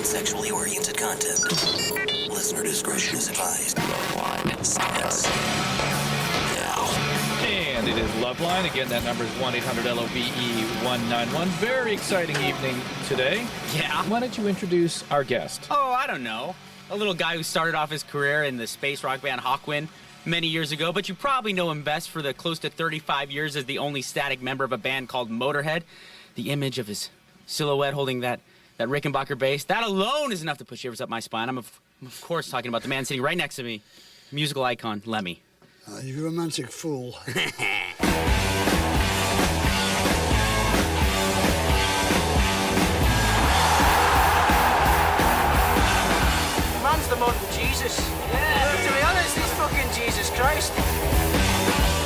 sexually oriented content. Listener discretion is advised. Loveline starts now. And it is Loveline. Again, that number is 1-800-LOVE-191. Very exciting evening today. Yeah. Why don't you introduce our guest? Oh, I don't know. A little guy who started off his career in the space rock band Hawkwind many years ago, but you probably know him best for the close to 35 years as the only static member of a band called Motörhead. The image of his silhouette holding that Rickenbacker bass, that alone is enough to put shivers up my spine. I'm of course talking about the man sitting right next to me, musical icon Lemmy. You romantic fool. Man's the modern Jesus. Yeah. To be honest, he's fucking Jesus Christ.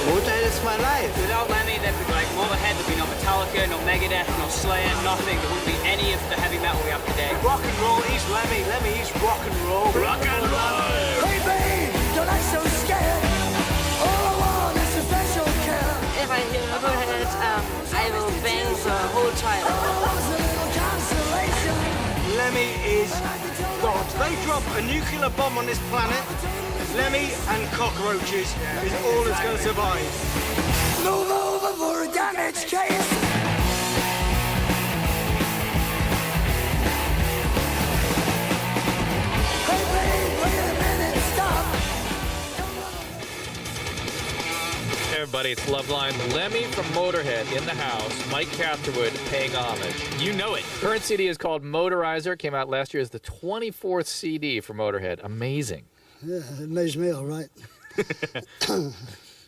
Motörhead is my life. Without Lemmy, there'd be like Motörhead, there'd be no Metallica, no Megadeth, no Slayer, nothing. There wouldn't be any of the heavy metal we have today. Rock and roll, he's Lemmy. Lemmy, he's rock and roll. Rock and roll. Hey, babe, don't act so scared. All I want is a special care. If I hear Motörhead, I will bang the whole time. Lemmy is God. They drop a nuclear bomb on this planet. Lemmy and cockroaches is all that's going to survive. Move over for a damage case. Hey, babe, wait a minute, stop. Hey everybody, it's Loveline. Lemmy from Motörhead in the house. Mike Catherwood paying homage. You know it. Current CD is called Motorizer. Came out last year as the 24th CD for Motörhead. Amazing. Yeah, it makes me all right.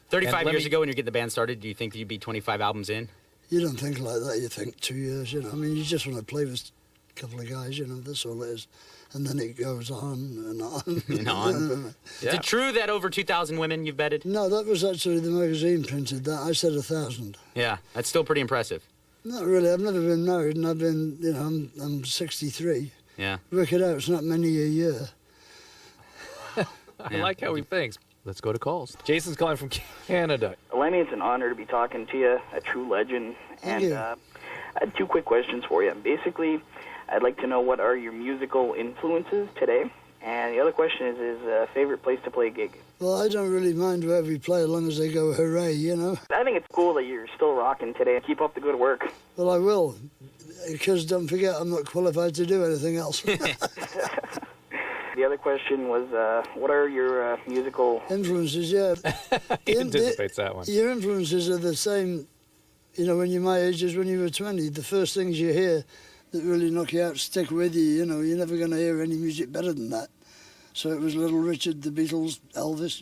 35 years ago when you get the band started, do you think you'd be 25 albums in? You don't think like that. You think 2 years, I mean, you just want to play with a couple of guys, that's all it is. And then it goes on and on. And on. Yeah. Is it true that over 2,000 women you've bedded? No, that was actually the magazine printed that. I said 1,000. Yeah, that's still pretty impressive. Not really. I've never been married, and I've been, I'm 63. Yeah. Work it out, it's not many a year. I like how he thinks. Let's go to calls. Jason's calling from Canada. Lemmy, it's an honor to be talking to you, a true legend. Thank And you. I had two quick questions for you. Basically, I'd like to know what are your musical influences today? And the other question is favorite place to play a gig? Well, I don't really mind wherever we play as long as they go hooray, I think it's cool that you're still rocking today. Keep up the good work. Well, I will, because don't forget I'm not qualified to do anything else. The other question was, what are your musical... Influences, yeah. He anticipates that one. Your influences are the same, when you're my age as when you were 20. The first things you hear that really knock you out stick with you, You're never going to hear any music better than that. So it was Little Richard, the Beatles, Elvis,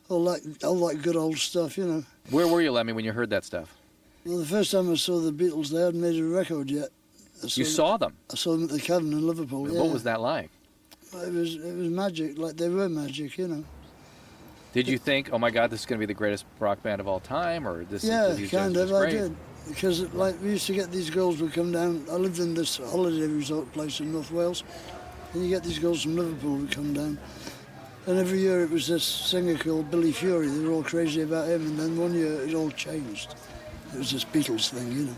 all that good old stuff, Where were you, Lemmy, when you heard that stuff? Well, the first time I saw the Beatles, they hadn't made a record yet. You saw them? I saw them at the Cavern in Liverpool, yeah. What was that like? It was magic, like they were magic, Did you think, oh my God, this is going to be the greatest rock band of all time, or this? Yeah, is kind of. I great? did, because we used to get these girls would come down. I lived in this holiday resort place in North Wales, and you get these girls from Liverpool who come down, and every year it was this singer called Billy Fury. They were all crazy about him, and then one year it all changed. It was this Beatles thing,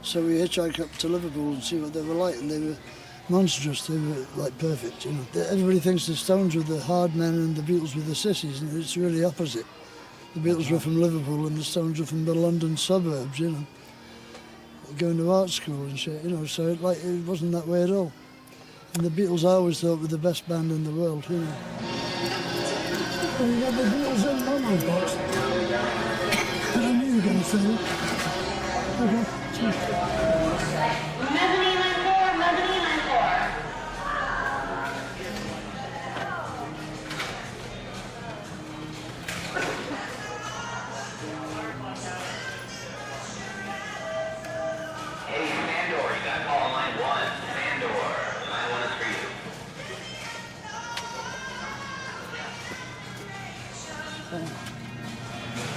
So we hitchhiked up to Liverpool and see what they were like, and they were monstrous. They were like perfect, Everybody thinks the Stones were the hard men and the Beatles were the sissies, and it's really opposite. The Beatles were from Liverpool and the Stones were from the London suburbs, going to art school and shit, so it wasn't that way at all. And the Beatles I always thought were the best band in the world, Well, you got the Beatles in my box. I knew you were going to say that. Okay.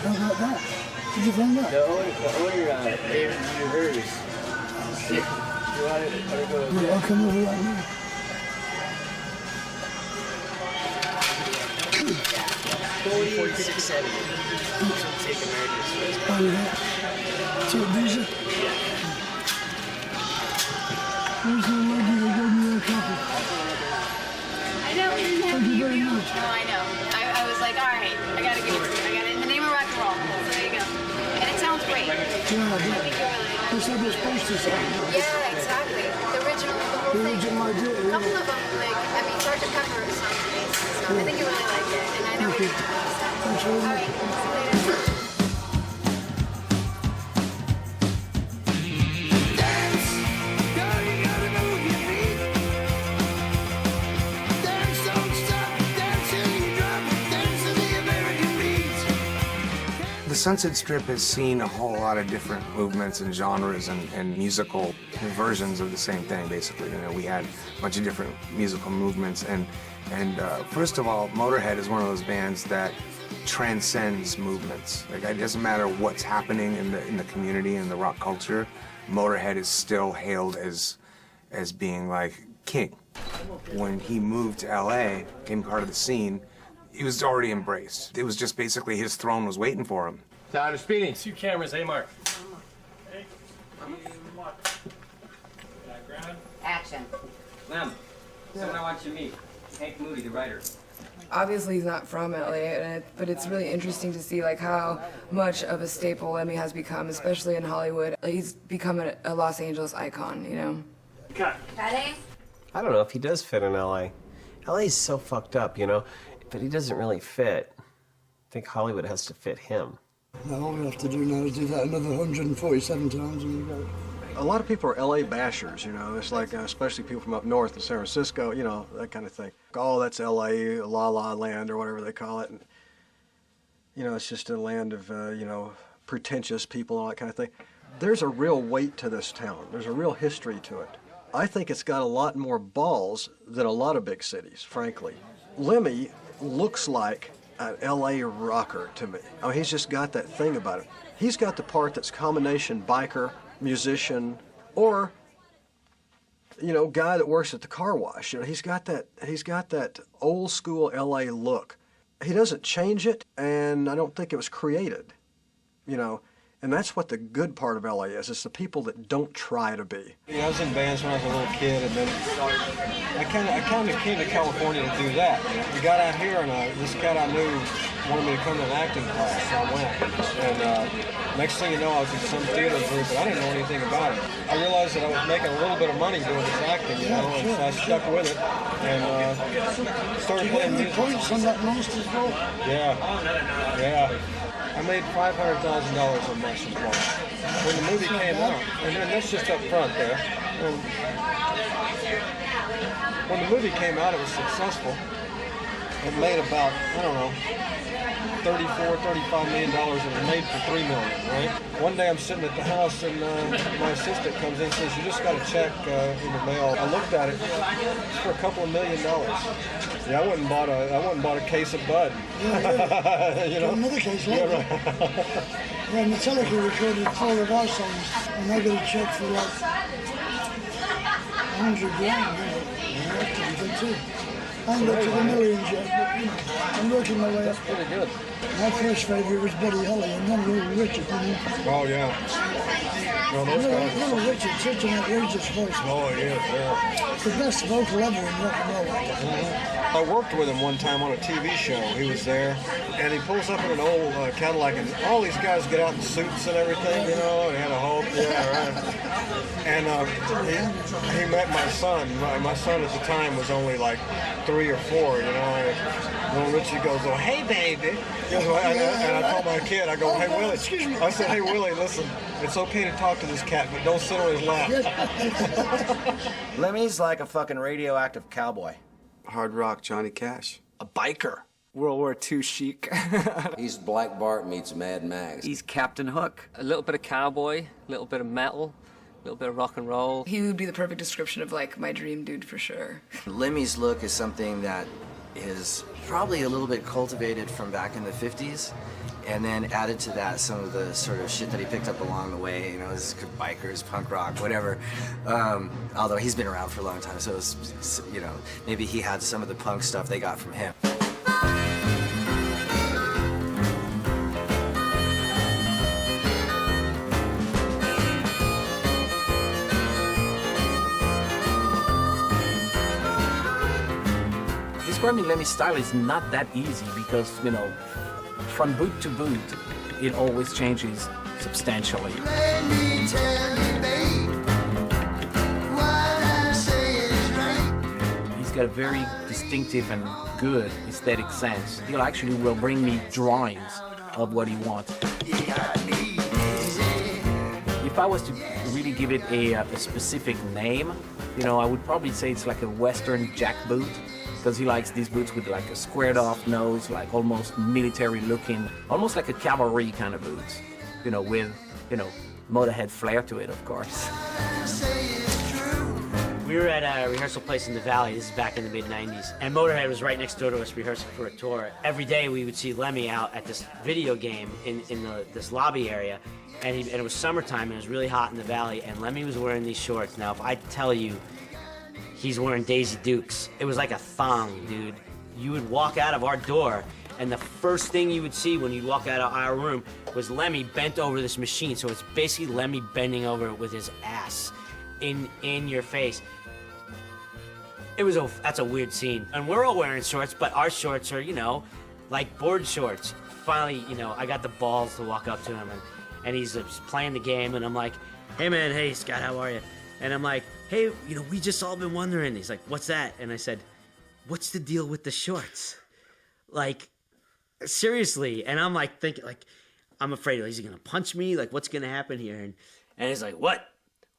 How about that? Did you find that? The order gave you hers. You want to go? Yeah, I'll come over right now. 4670. Take American Express. Oh, yeah. To a visa? Yeah. Where's the lady that gave me a copy? was supposed to sound. Yeah, exactly. The original, the whole The thing. original idea, A couple of them, like, I mean, Sgt. Pepper sounds amazing, so I think you really like it, and I know Thank you're you. so. Thanks very All much. right, see you later. The Sunset Strip has seen a whole lot of different movements and genres and musical versions of the same thing, basically. You know, we had a bunch of different musical movements, and first of all, Motörhead is one of those bands that transcends movements. Like, it doesn't matter what's happening in the community and the rock culture, Motörhead is still hailed as being like king. When he moved to LA, became part of the scene, he was already embraced. It was just basically his throne was waiting for him. Time to speeding. 2 cameras. Hey, Mark. Action. Lem, someone I want you to meet. Hank Moody, the writer. Obviously he's not from LA, but it's really interesting to see like how much of a staple Lemmy has become, especially in Hollywood. He's become a Los Angeles icon, you know? Cut. Ready? I don't know if he does fit in LA. LA's so fucked up, you know, but he doesn't really fit. I think Hollywood has to fit him. Now, all we have to do now is do that another 147 times and we go. A lot of people are LA bashers, you know. It's like, especially people from up north in San Francisco, you know, that kind of thing. Oh, that's LA, La La Land, or whatever they call it. And, you know, it's just a land of, you know, pretentious people and all that kind of thing. There's a real weight to this town. There's a real history to it. I think it's got a lot more balls than a lot of big cities, frankly. Lemmy looks like an LA rocker to me. I mean, he's just got that thing about him. He's got the part that's combination biker, musician, or, you know, guy that works at the car wash. You know, he's got that old school LA look. He doesn't change it, and I don't think it was created, you know. And that's what the good part of LA is. It's the people that don't try to be. I was in bands when I was a little kid, and then I kind of came to California to do that. We got out here, and this cat I knew wanted me to come to an acting class, so I went. And next thing you know, I was in some theater group, but I didn't know anything about it. I realized that I was making a little bit of money doing this acting, you know, and so I stuck with it, and started playing music. Points on that Monsters Ball? Yeah. I made $500,000 on my supply. When the movie came out, and then that's just up front there. And when the movie came out, it was successful. It made about, I don't know, $35 million, and it made for $3 million, right? One day I'm sitting at the house, and my assistant comes in and says, "You just got a check in the mail." I looked at it. It's for a couple of $1 million. Yeah, I went and bought a case of Bud. Yeah. You know? Another case, right? Yeah, right. Yeah, Metallica recorded 4 of our songs, and I got a check for like $100,000. You know, that's pretty good too. I haven't got to the millions yet, but you know, I'm working my way up. That's pretty good. My first favourite was Buddy Holly, and then Little Richard. You know? Oh yeah. No, those guys. Little Richard, such an outrageous voice. Oh, he is, yeah. The best vocal ever in rock and roll. I worked with him one time on a TV show. He was there, and he pulls up in an old Cadillac, and all these guys get out in suits and everything, you know, and he had a whole, yeah, right. And he met my son. My son at the time was only like 3 or 4, you know. And little Richie goes, "Oh, hey, baby." And I told my kid, I go, "Hey, Willie." Excuse me. I said, "Hey, Willie, listen, it's okay to talk to this cat, but don't sit on his lap." Lemmy's like a fucking radioactive cowboy. Hard rock Johnny Cash. A biker. World War II chic. He's Black Bart meets Mad Max. He's Captain Hook. A little bit of cowboy, a little bit of metal, a little bit of rock and roll. He would be the perfect description of like my dream dude for sure. Lemmy's look is something that is probably a little bit cultivated from back in the 50s. And then added to that some of the sort of shit that he picked up along the way, you know, his bikers, punk rock, whatever. Although he's been around for a long time, so it's, you know, maybe he had some of the punk stuff they got from him. Describing Lemmy's style is not that easy because, you know, from boot to boot, it always changes substantially. Let me tell you, baby. got a very distinctive and good aesthetic sense. He actually will bring me drawings of what he wants. If I was to really give it a specific name, you know, I would probably say it's like a Western jackboot, because he likes these boots with like a squared off nose, like almost military looking, almost like a cavalry kind of boots, you know, with, you know, Motörhead flair to it, of course. We were at a rehearsal place in the Valley. This is back in the mid-90s. And Motörhead was right next door to us rehearsing for a tour. Every day we would see Lemmy out at this video game in this lobby area. And it was summertime and it was really hot in the Valley. And Lemmy was wearing these shorts. Now, if I tell you he's wearing Daisy Dukes, it was like a thong, dude. You would walk out of our door and the first thing you would see when you walk out of our room was Lemmy bent over this machine. So it's basically Lemmy bending over it with his ass in your face. That's a weird scene. And we're all wearing shorts, but our shorts are, you know, like board shorts. Finally, you know, I got the balls to walk up to him and he's playing the game and I'm like, hey man, hey Scott, how are you? And I'm like, hey, you know, we just all been wondering. He's like, what's that? And I said, what's the deal with the shorts? Like, seriously. And I'm like thinking, like, I'm afraid, is he gonna punch me? Like, what's gonna happen here? And he's like, what?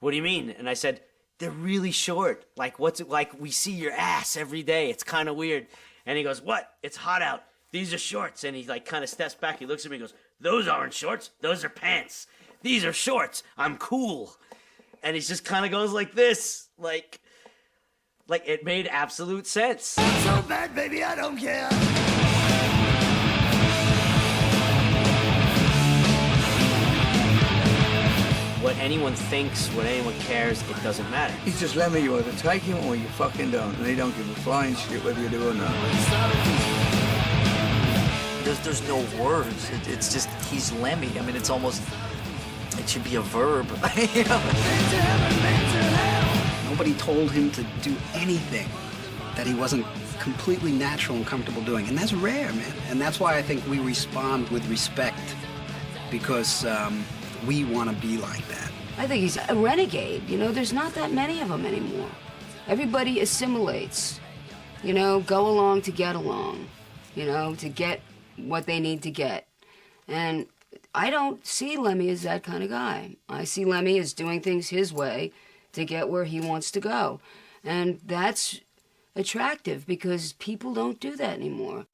What do you mean? And I said, they're really short. Like, what's it like? We see your ass every day. It's kind of weird. And he goes, what? It's hot out. These are shorts. And he like kind of steps back. He looks at me and goes, those aren't shorts. Those are pants. These are shorts. I'm cool. And he just kind of goes like this. Like it made absolute sense. So bad, baby, I don't care. What anyone thinks, what anyone cares, it doesn't matter. He's just Lemmy, you either take him or you fucking don't. And they don't give a flying shit whether you do or not. There's no words. It's just, he's Lemmy. I mean, it's almost, it should be a verb. You know? Nobody told him to do anything that he wasn't completely natural and comfortable doing. And that's rare, man. And that's why I think we respond with respect, because we want to be like that. I think he's a renegade. You know, there's not that many of them anymore. Everybody assimilates, you know, go along to get along, you know, to get what they need to get. And I don't see Lemmy as that kind of guy. I see Lemmy as doing things his way to get where he wants to go. And that's attractive because people don't do that anymore.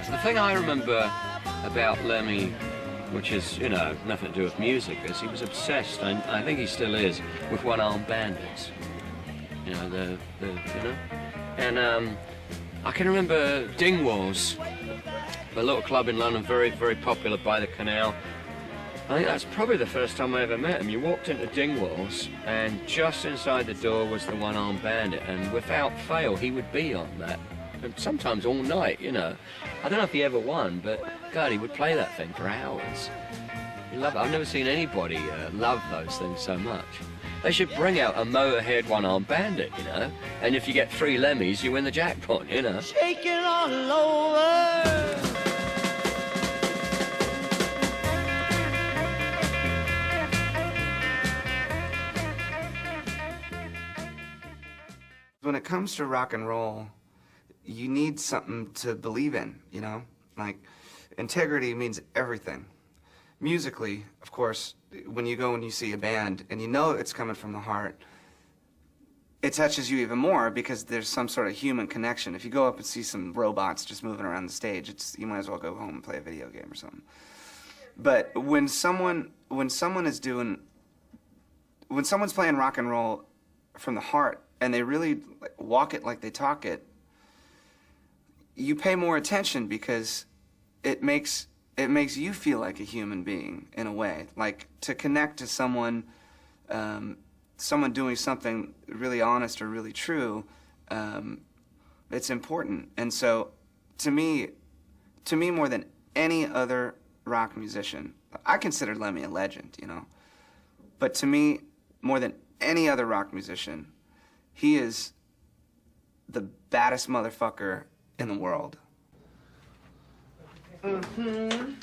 The thing I remember about Lemmy, which is, you know, nothing to do with music, is he was obsessed, and I think he still is, with one-armed bandits. You know, you know? And I can remember Dingwalls, a little club in London, very, very popular by the canal. I think that's probably the first time I ever met him. You walked into Dingwalls, and just inside the door was the one-armed bandit, and without fail, he would be on that. And sometimes all night, you know. I don't know if he ever won, but God, he would play that thing for hours. He loved it. I've never seen anybody love those things so much. They should bring out a Motörhead one-armed bandit, you know. And if you get 3 Lemmys, you win the jackpot, you know. Shaking all over. When it comes to rock and roll, you need something to believe in, you know? Like, integrity means everything. Musically, of course, when you go and you see a band and you know it's coming from the heart, it touches you even more because there's some sort of human connection. If you go up and see some robots just moving around the stage, you might as well go home and play a video game or something. But when someone's playing rock and roll from the heart and they really walk it like they talk it, you pay more attention because it makes you feel like a human being in a way. Like, to connect to someone doing something really honest or really true, it's important. And so to me more than any other rock musician, I consider Lemmy a legend, you know. But to me, more than any other rock musician, he is the baddest motherfucker in the world. Mm-hmm.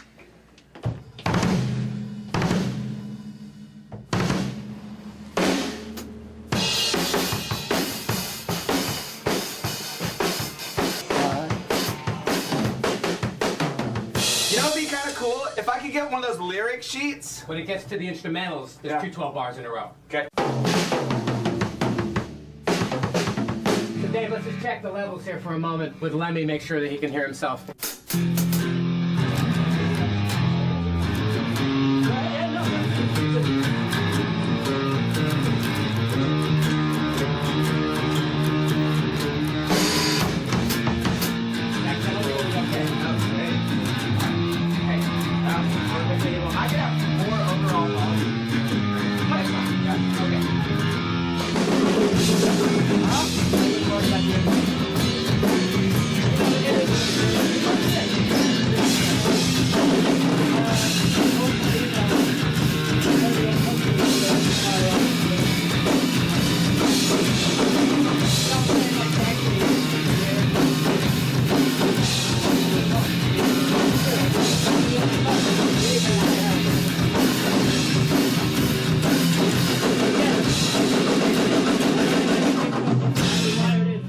You know, it'd be kind of cool if I could get one of those lyric sheets. When it gets to the instrumentals, there's 2 12 bars in a row. Okay. So Dave, let's just check the levels here for a moment with Lemmy, make sure that he can hear himself.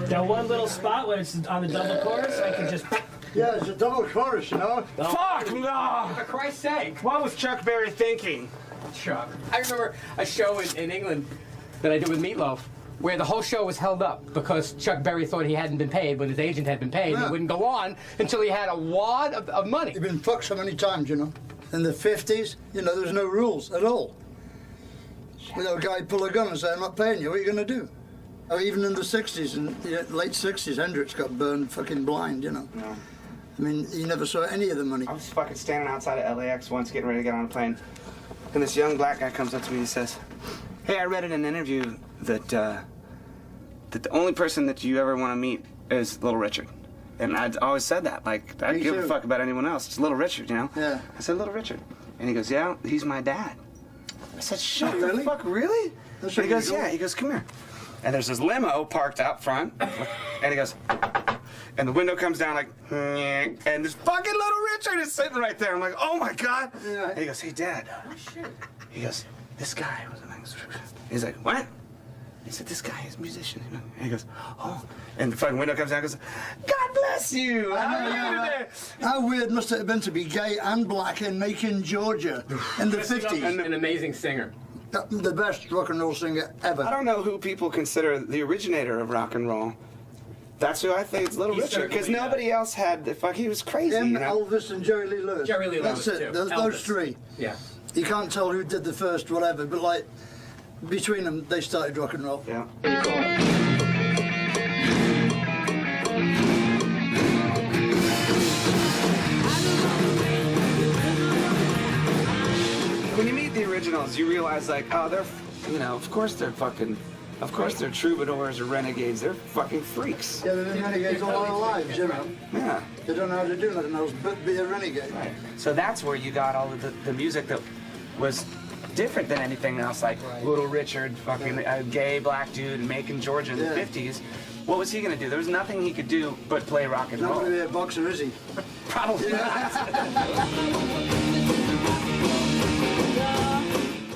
That one little spot where it's on the double chorus, I can just... Yeah, it's a double chorus, you know. Fuck no! For Christ's sake. What was Chuck Berry thinking? Chuck. I remember a show in England that I did with Meatloaf where the whole show was held up because Chuck Berry thought he hadn't been paid when his agent had been paid. Yeah. He wouldn't go on until he had a wad of money. You've been fucked so many times, you know. In the 50s, you know, there was no rules at all. You know, a guy pull a gun and say, I'm not paying you, what are you going to do? Or even in the 60s, and late 60s, Hendrix got burned fucking blind, you know. No. I mean, you never saw any of the money. I was fucking standing outside of LAX once getting ready to get on a plane, and this young black guy comes up to me and he says, hey, I read in an interview that that the only person that you ever want to meet is Little Richard. And I'd always said that, like, I don't give a fuck about anyone else. It's Little Richard, you know? Yeah. I said, Little Richard. And he goes, yeah, he's my dad. I said, shut Really? the fuck, really? That's And he goes, unusual. yeah. He goes, come here. And there's this limo parked out front, and he goes, and the window comes down like, and this fucking Little Richard is sitting right there. I'm like, oh my God. Yeah. And he goes, hey, Dad. He goes, this guy was He's like, what? He said, this guy is a musician. And he goes, oh. And the fucking window comes down and goes, God bless you. How weird must it have been to be gay and black in Macon, Georgia in the 50s? An amazing singer. The best rock and roll singer ever. I don't know who people consider the originator of rock and roll. That's who I think is Little Richard, because nobody else had, he was crazy. Him, you know? Elvis, and Jerry Lee Lewis. Jerry Lee Lewis, That's it. too. Those three. Yeah. You can't tell who did the first, whatever, but like, between them, they started rock and roll. Yeah. When you meet the originals, you realize, like, oh, they're, you know, of course they're troubadours or renegades. They're fucking freaks. Yeah, they've been renegades all their lives, you know. Yeah. They don't know how to do nothing else but be a renegade. Right. So that's where you got all of the music that was different than anything else, like Little Richard, fucking a gay black dude in Macon, Georgia in the 50s. What was he gonna do? There was nothing he could do but play rock and roll. Not gonna be a boxer, is he? Probably not.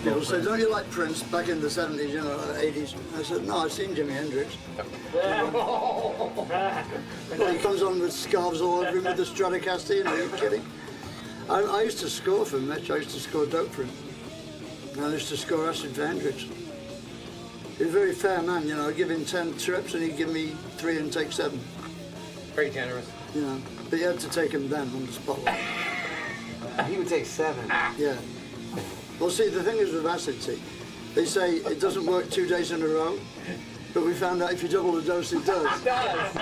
People say, don't you like Prince back in the 70s, you know, 80s? I said, no, I've seen Jimi Hendrix. Well, he comes on with scarves all over him with the Stratocaster, you know, are you kidding? I used to score for Mitch, I used to score dope for him. And I used to score acid for Hendrix. He was a very fair man, you know, I'd give him 10 trips and he'd give me 3 and take 7. Very generous. You know, but you had to take him then on the spotlight. He would take 7. Yeah. Well, see, the thing is with acid, see, they say it doesn't work 2 days in a row, but we found out if you double the dose, it does. It does.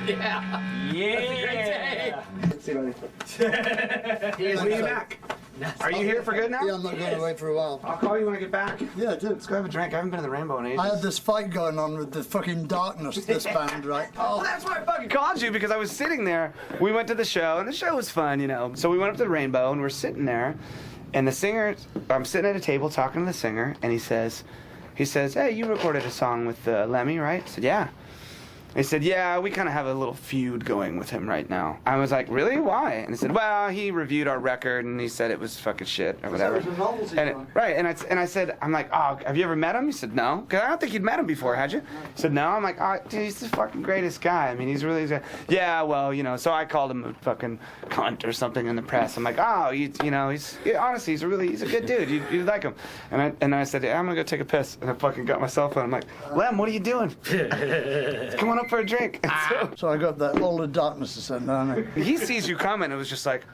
Yeah. Yeah. See you, buddy. When are you back? Are you here for good now? Yeah, I'm not going away for a while. I'll call you when I get back. Yeah, I do. Let's go have a drink. I haven't been to the Rainbow in ages. I had this fight going on with the fucking Darkness, this band, right? Oh, that's why I fucking called you, because I was sitting there. We went to the show, and the show was fun, you know. So we went up to the Rainbow, and we're sitting there, and the singer, I'm sitting at a table talking to the singer, and he says, hey, you recorded a song with Lemmy, right? I said, yeah. He said, yeah, we kind of have a little feud going with him right now. I was like, really? Why? And he said, well, he reviewed our record and he said it was fucking shit or whatever. Right, and I said, I'm like, oh, have you ever met him? He said, no. Because I don't think you'd met him before, had you? He said, no. I'm like, oh, dude, he's the fucking greatest guy. I mean, he's really, yeah, well, you know, so I called him a fucking cunt or something in the press. I'm like, oh, you know, honestly, he's a good dude. You'd like him. And I said, yeah, I'm going to go take a piss. And I fucking got my cell phone. I'm like, Lem, what are you doing? Come on up for a drink. So I got that all the Darkness to send down. He sees you coming. It was just like,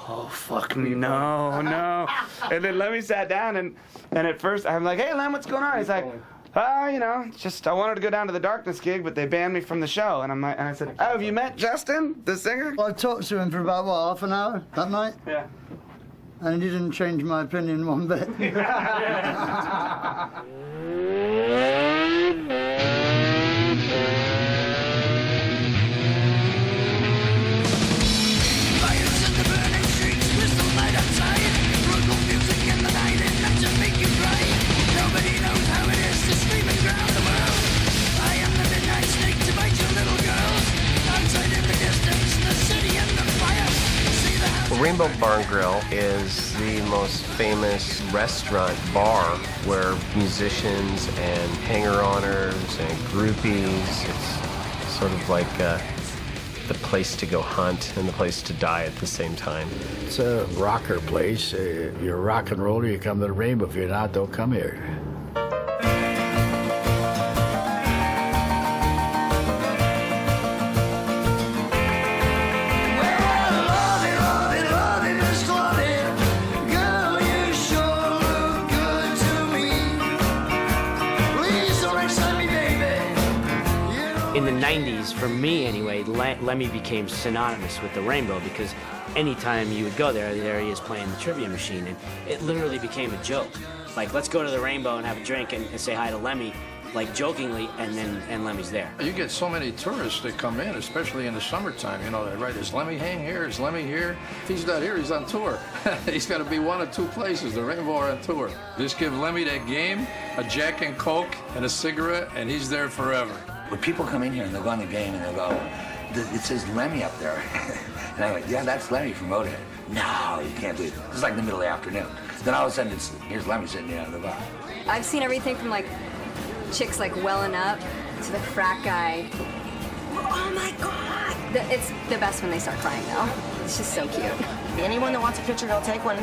oh, fuck me, no. And then Lemmy sat down, and at first I'm like, hey, Lem, what's going on? He's like, you know, just I wanted to go down to the Darkness gig, but they banned me from the show. And I said, oh, have you met Justin, the singer? Well, I talked to him for about, what, half an hour that night? Yeah. And he didn't change my opinion one bit. Rainbow Barn Grill is the most famous restaurant bar where musicians and hanger-oners and groupies, it's sort of like the place to go hunt and the place to die at the same time. It's a rocker place. If you're a rock and roller, you come to the Rainbow. If you're not, don't come here. In the 90s, for me anyway, Lemmy became synonymous with the Rainbow because anytime you would go there he is playing the trivia machine, and it literally became a joke. Like, let's go to the Rainbow and have a drink and say hi to Lemmy, like jokingly, and Lemmy's there. You get so many tourists that come in, especially in the summertime. You know, they write, is Lemmy hang here? Is Lemmy here? If he's not here, he's on tour. He's got to be one of two places. The Rainbow are on tour. Just give Lemmy that game, a Jack and Coke, and a cigarette, and he's there forever. When people come in here and they'll go on the game and they'll go, it says Lemmy up there. And I'm like, yeah, that's Lemmy from Motörhead. No, you can't do it. It's like in the middle of the afternoon. Then all of a sudden, here's Lemmy sitting there on the bar. I've seen everything from like chicks like welling up to the frat guy. Oh my God! It's the best when they start crying though. It's just so cute. Anyone that wants a picture, he'll take one.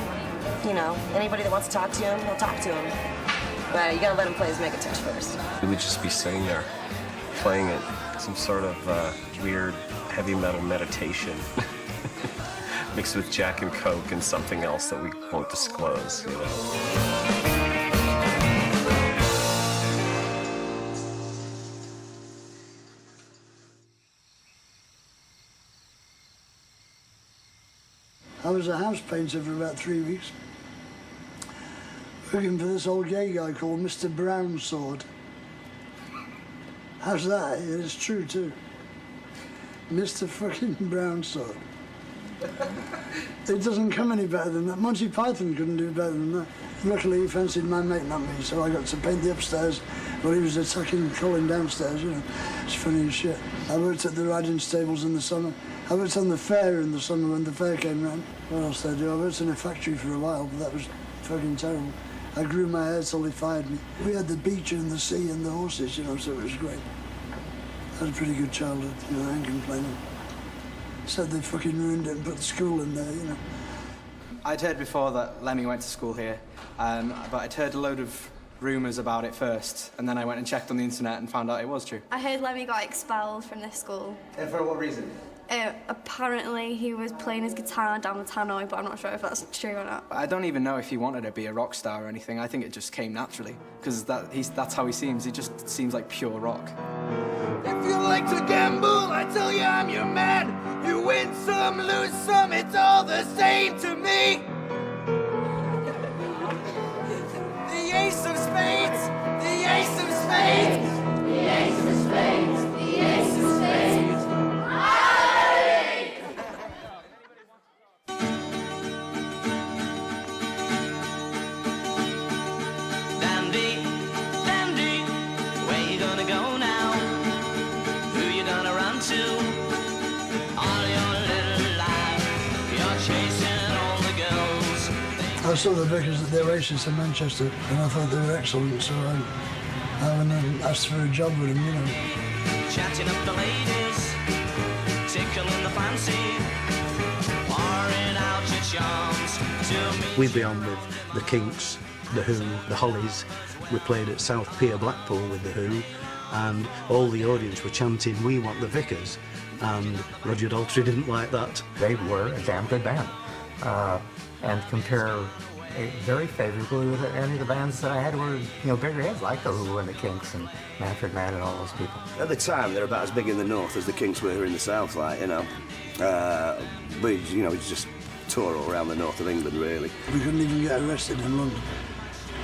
You know, anybody that wants to talk to him, he'll talk to him. But you gotta let him play his Megatouch first. We would just be sitting there playing it, some sort of weird heavy metal meditation mixed with Jack and Coke and something else that we won't disclose, you know. I was a house painter for about 3 weeks, working for this old gay guy called Mr. Brownsword. How's that? It's true too. Mr. fucking Brownsword. It doesn't come any better than that. Monty Python couldn't do better than that. Luckily, he fancied my mate, not me, so I got to paint the upstairs while he was attacking Colin downstairs, you know. It's funny as shit. I worked at the riding stables in the summer. I worked on the fair in the summer when the fair came round. What else did I do? I worked in a factory for a while, but that was fucking terrible. I grew my hair till they fired me. We had the beach and the sea and the horses, you know, so it was great. I had a pretty good childhood, you know, I ain't complaining. Said they fucking ruined it and put the school in there, you know. I'd heard before that Lemmy went to school here, but I'd heard a load of rumours about it first, and then I went and checked on the internet and found out it was true. I heard Lemmy got expelled from this school. For what reason? Apparently he was playing his guitar down the tannoy, but I'm not sure if that's true or not. I don't even know if he wanted to be a rock star or anything. I think it just came naturally, because that's how he seems. He just seems like pure rock. If you like to gamble, I tell you I'm your man. You win some, lose some, it's all the same to me. The ace of spades, the ace of spades, the ace of spades, the ace of spades. Dandy, dandy, where you gonna go now? Who you gonna run to? All your little life, you're chasing all the girls. I saw the Vickers at the Oasis in Manchester, and I thought they were excellent, so I went and asked for a job with them, you know. Chatting up the ladies, tickling the fancy, pouring out your charms to me. We'd be on with the Kinks, the Who, the Hollies. We played at South Pier, Blackpool with the Who, and all the audience were chanting, "We want the Vickers," and Roger Daltrey didn't like that. They were a damn good band, and compare very favorably with any of the bands that I had were, bigger heads like the Who and the Kinks and Manfred Mann and all those people. At the time, they're about as big in the north as the Kinks were here in the south, like, we just tour all around the north of England, really. We couldn't even get arrested in London.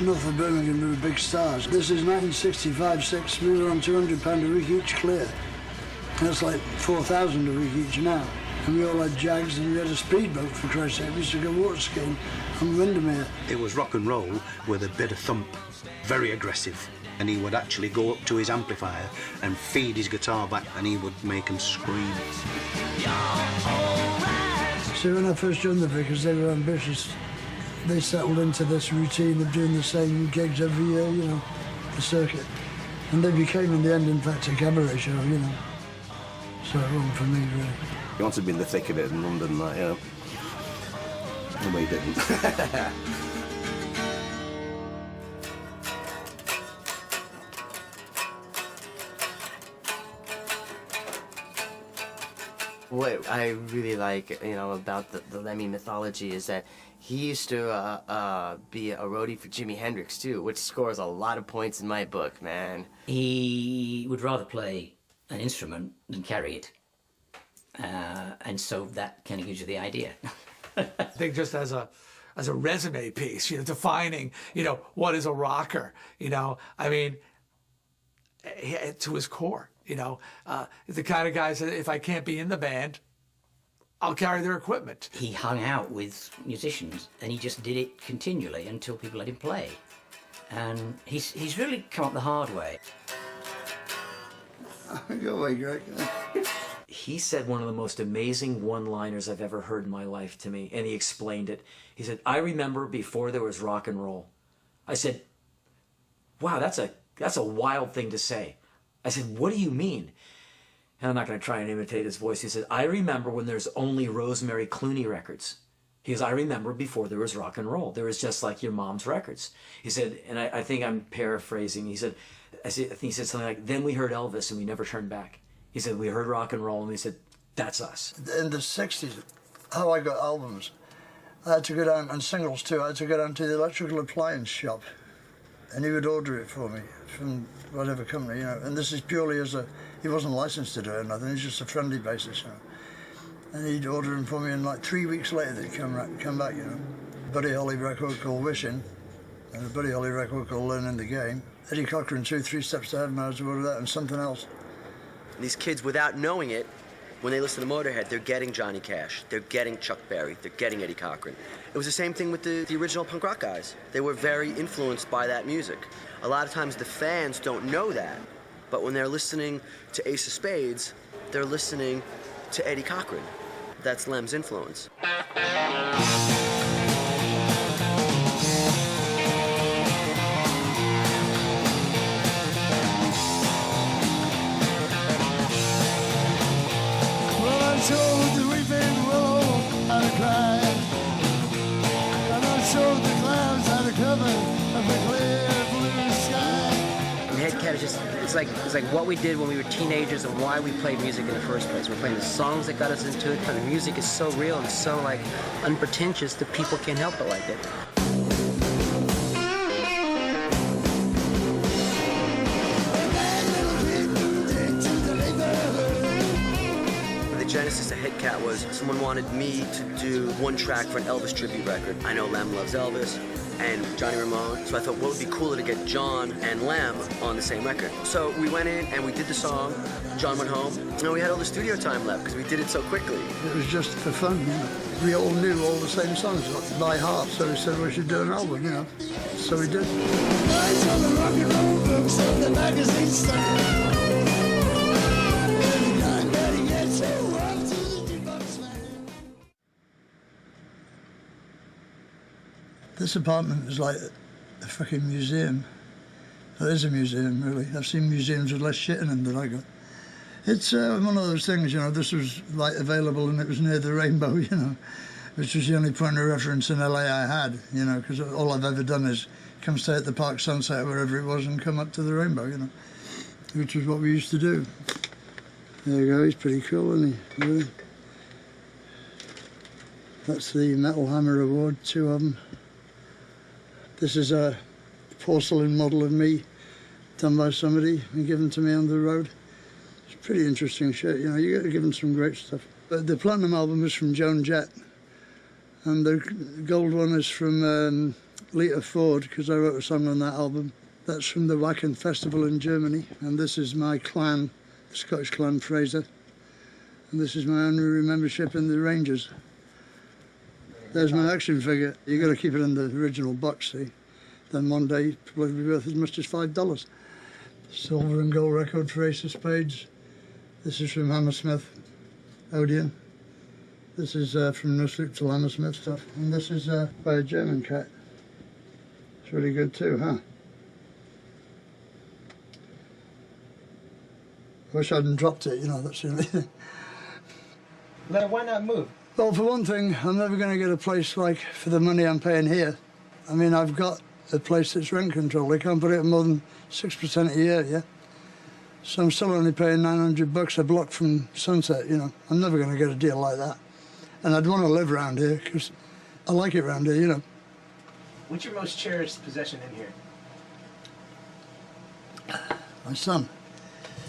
North of Birmingham, we were big stars. This is 1965-6, we were on £200 a week each clear. That's like 4,000 a week each now. And we all had Jags and we had a speedboat, for Christ's sake. We used to go water skiing on Windermere. It was rock and roll with a bit of thump, very aggressive. And he would actually go up to his amplifier and feed his guitar back, and he would make them scream. So when I first joined the Vickers, they were ambitious. They settled into this routine of doing the same gigs every year, the circuit. And they became, in the end, in fact, a cabaret show, So it wasn't for me, really. You wanted to be in the thick of it in London, like, And we didn't. What I really like, about the Lemmy mythology is that he used to be a roadie for Jimi Hendrix, too, which scores a lot of points in my book, man. He would rather play an instrument than carry it. And so that kind of gives you the idea. I think just as a resume piece, defining, what is a rocker, to his core, the kind of guys that if I can't be in the band, I'll carry their equipment. He hung out with musicians and he just did it continually until people let him play. And he's really come up the hard way. Go away, Greg. He said one of the most amazing one-liners I've ever heard in my life to me, and he explained it. He said, "I remember before there was rock and roll." I said, "Wow, that's a wild thing to say." I said, "What do you mean?" And I'm not going to try and imitate his voice. He said, "I remember when there's only Rosemary Clooney records." He goes, "I remember before there was rock and roll. There was just like your mom's records." He said, and I think I'm paraphrasing. He said, I think he said something like, "Then we heard Elvis and we never turned back." He said, "We heard rock and roll," and we said, "That's us." In the 60s, how I got albums, I had to go down, and singles too, I had to go down to the electrical appliance shop, and he would order it for me from whatever company, and this is purely he wasn't licensed to do it or nothing, it's just a friendly basis, And he'd order them for me, and like 3 weeks later they'd come back, Buddy Holly record called Wishing, and a Buddy Holly record called Learning the Game. Eddie Cochran, 2-3 Steps to Heaven, I was to order that, and something else. These kids, without knowing it, when they listen to Motörhead, they're getting Johnny Cash, they're getting Chuck Berry, they're getting Eddie Cochran. It was the same thing with the original punk rock guys. They were very influenced by that music. A lot of times the fans don't know that, but when they're listening to Ace of Spades, they're listening to Eddie Cochran. That's Lem's influence. Showed the weeping willow how to cry, and I showed the clouds how to cover a clear blue sky. Head is it's like what we did when we were teenagers and why we played music in the first place. We're playing the songs that got us into it, and the music is so real and so unpretentious that people can't help but like it. That little kid moved into the bassist at Headcat was someone wanted me to do one track for an Elvis tribute record. I know Lem loves Elvis and Johnny Ramone, so I thought what would be cooler to get John and Lem on the same record. So we went in and we did the song, John went home, and we had all the studio time left because we did it so quickly. It was just for fun, you know. We all knew all the same songs by heart, so we said we should do an album, you know. So we did. This apartment is like a fucking museum. It is a museum, really. I've seen museums with less shit in them than I got. It's one of those things, you know, this was like available and it was near the rainbow, you know, which was the only point of reference in LA I had, you know, because all I've ever done is come stay at the Park Sunset, wherever it was, and come up to the rainbow, you know, which was what we used to do. There you go, he's pretty cool, isn't he? Really? That's the Metal Hammer Award, 2 of them. This is a porcelain model of me done by somebody and given to me on the road. It's pretty interesting shit, you know, you got to give them some great stuff. But the platinum album is from Joan Jett, and the gold one is from Lita Ford, because I wrote a song on that album. That's from the Wacken Festival in Germany, and this is my clan, the Scottish clan Fraser, and this is my honorary membership in the Rangers. There's my action figure. You got to keep it in the original box, see? Then one day it'll probably be worth as much as $5. Silver and gold record for Ace of Spades. This is from Hammersmith, Odeon. This is from No Sleep Till Hammersmith stuff. And this is by a German cat. It's really good too, huh? Wish I hadn't dropped it, you know, that's the only thing. Now, why not move? Well, for one thing, I'm never going to get a place like for the money I'm paying here. I mean, I've got a place that's rent control. They can't put it at more than 6% a year, yeah? So I'm still only paying $900 a block from Sunset, you know. I'm never going to get a deal like that. And I'd want to live around here, because I like it around here, you know. What's your most cherished possession in here? My son.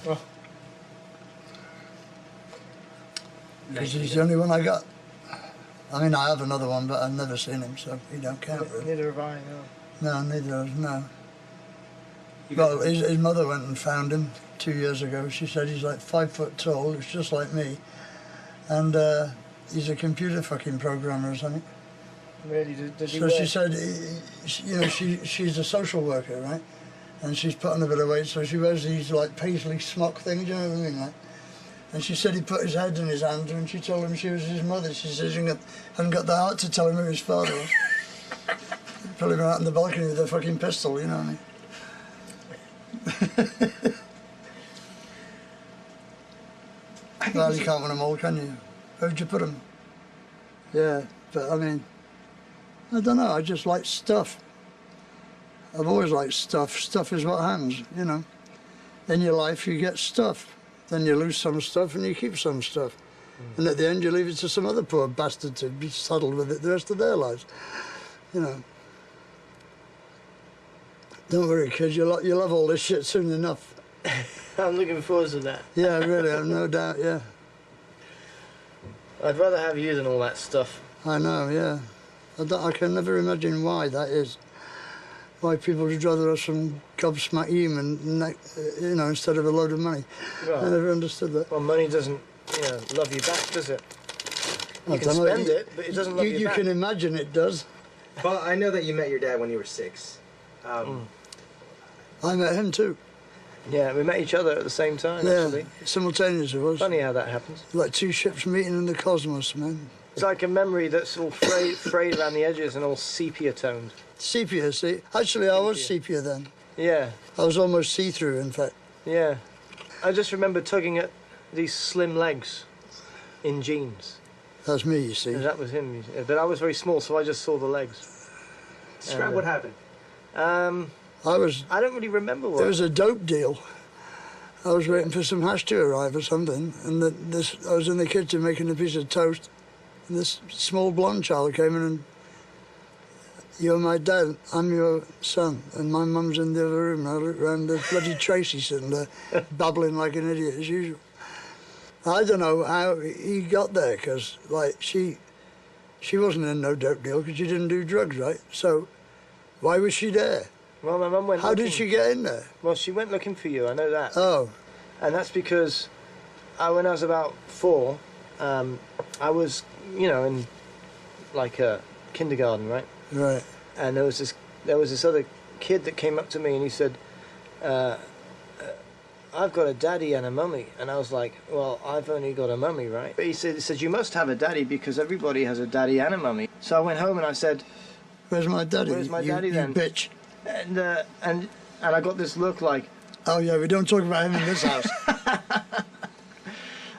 Oh. Because he's the only one I got. I mean, I have another one, but I've never seen him, so he don't count, really. Neither have I, no. No, neither of us, no. Well, his mother went and found him 2 years ago. She said he's like 5 foot tall, it's just like me. And he's a computer fucking programmer or something. Really? Does he So work? she said, you know, she's a social worker, right? And she's put on a bit of weight, so she wears these like paisley smock things, you know what I mean? Like, and she said he put his head in his hand, and she told him she was his mother. She says he hadn't got the heart to tell him who his father was. He'd probably gone out on the balcony with a fucking pistol, you know what I mean? Well, you can't win them all, can you? Where'd you put them? Yeah, but I mean, I don't know, I just like stuff. I've always liked stuff. Stuff is what hangs, you know. In your life, you get stuff. Then you lose some stuff and you keep some stuff. And at the end, you leave it to some other poor bastard to be saddled with it the rest of their lives. You know. Don't worry, kids, you'll have all this shit soon enough. I'm looking forward to that. Yeah, really, I've no doubt, yeah. I'd rather have you than all that stuff. I know, yeah. I can never imagine why that is. Why people would rather have some gobsmack human, you know, instead of a load of money. Right. I never understood that. Well, money doesn't, you know, love you back, does it? You can spend it, but it doesn't love you You back. can imagine it does. Well, I know that you met your dad when you were 6. I met him too. Yeah, we met each other at the same time, Yeah, actually. simultaneous it was. Funny how that happens. Like 2 ships meeting in the cosmos, man. It's like a memory that's all frayed around the edges and all sepia-toned. Sepia, see? Actually, I was sepia then. Yeah. I was almost see-through, in fact. Yeah. I just remember tugging at these slim legs in jeans. That's me, you see. And that was him. But I was very small, so I just saw the legs. Describe what happened. I don't really remember what. There was a dope deal. I was waiting for some hash to arrive or something, and I was in the kitchen making a piece of toast, and this small blonde child came in and, "You're my dad, I'm your son," and my mum's in the other room. I looked around, there's bloody Tracy sitting there, babbling like an idiot as usual. I don't know how he got there, because, like, she wasn't in no dope deal because she didn't do drugs, right? So why was she there? Well, my mum went How did she get in there? Well, she went looking for you, I know that. Oh. And that's because when I was about 4, I was, you know, in like a kindergarten, right? Right. And there was this other kid that came up to me and he said, I've got a daddy and a mummy. And I was like, well, I've only got a mummy, right? But he said, you must have a daddy because everybody has a daddy and a mummy. So I went home and I said, where's my daddy? Where's my daddy then? You bitch. And I got this look like, oh yeah, we don't talk about him in this house.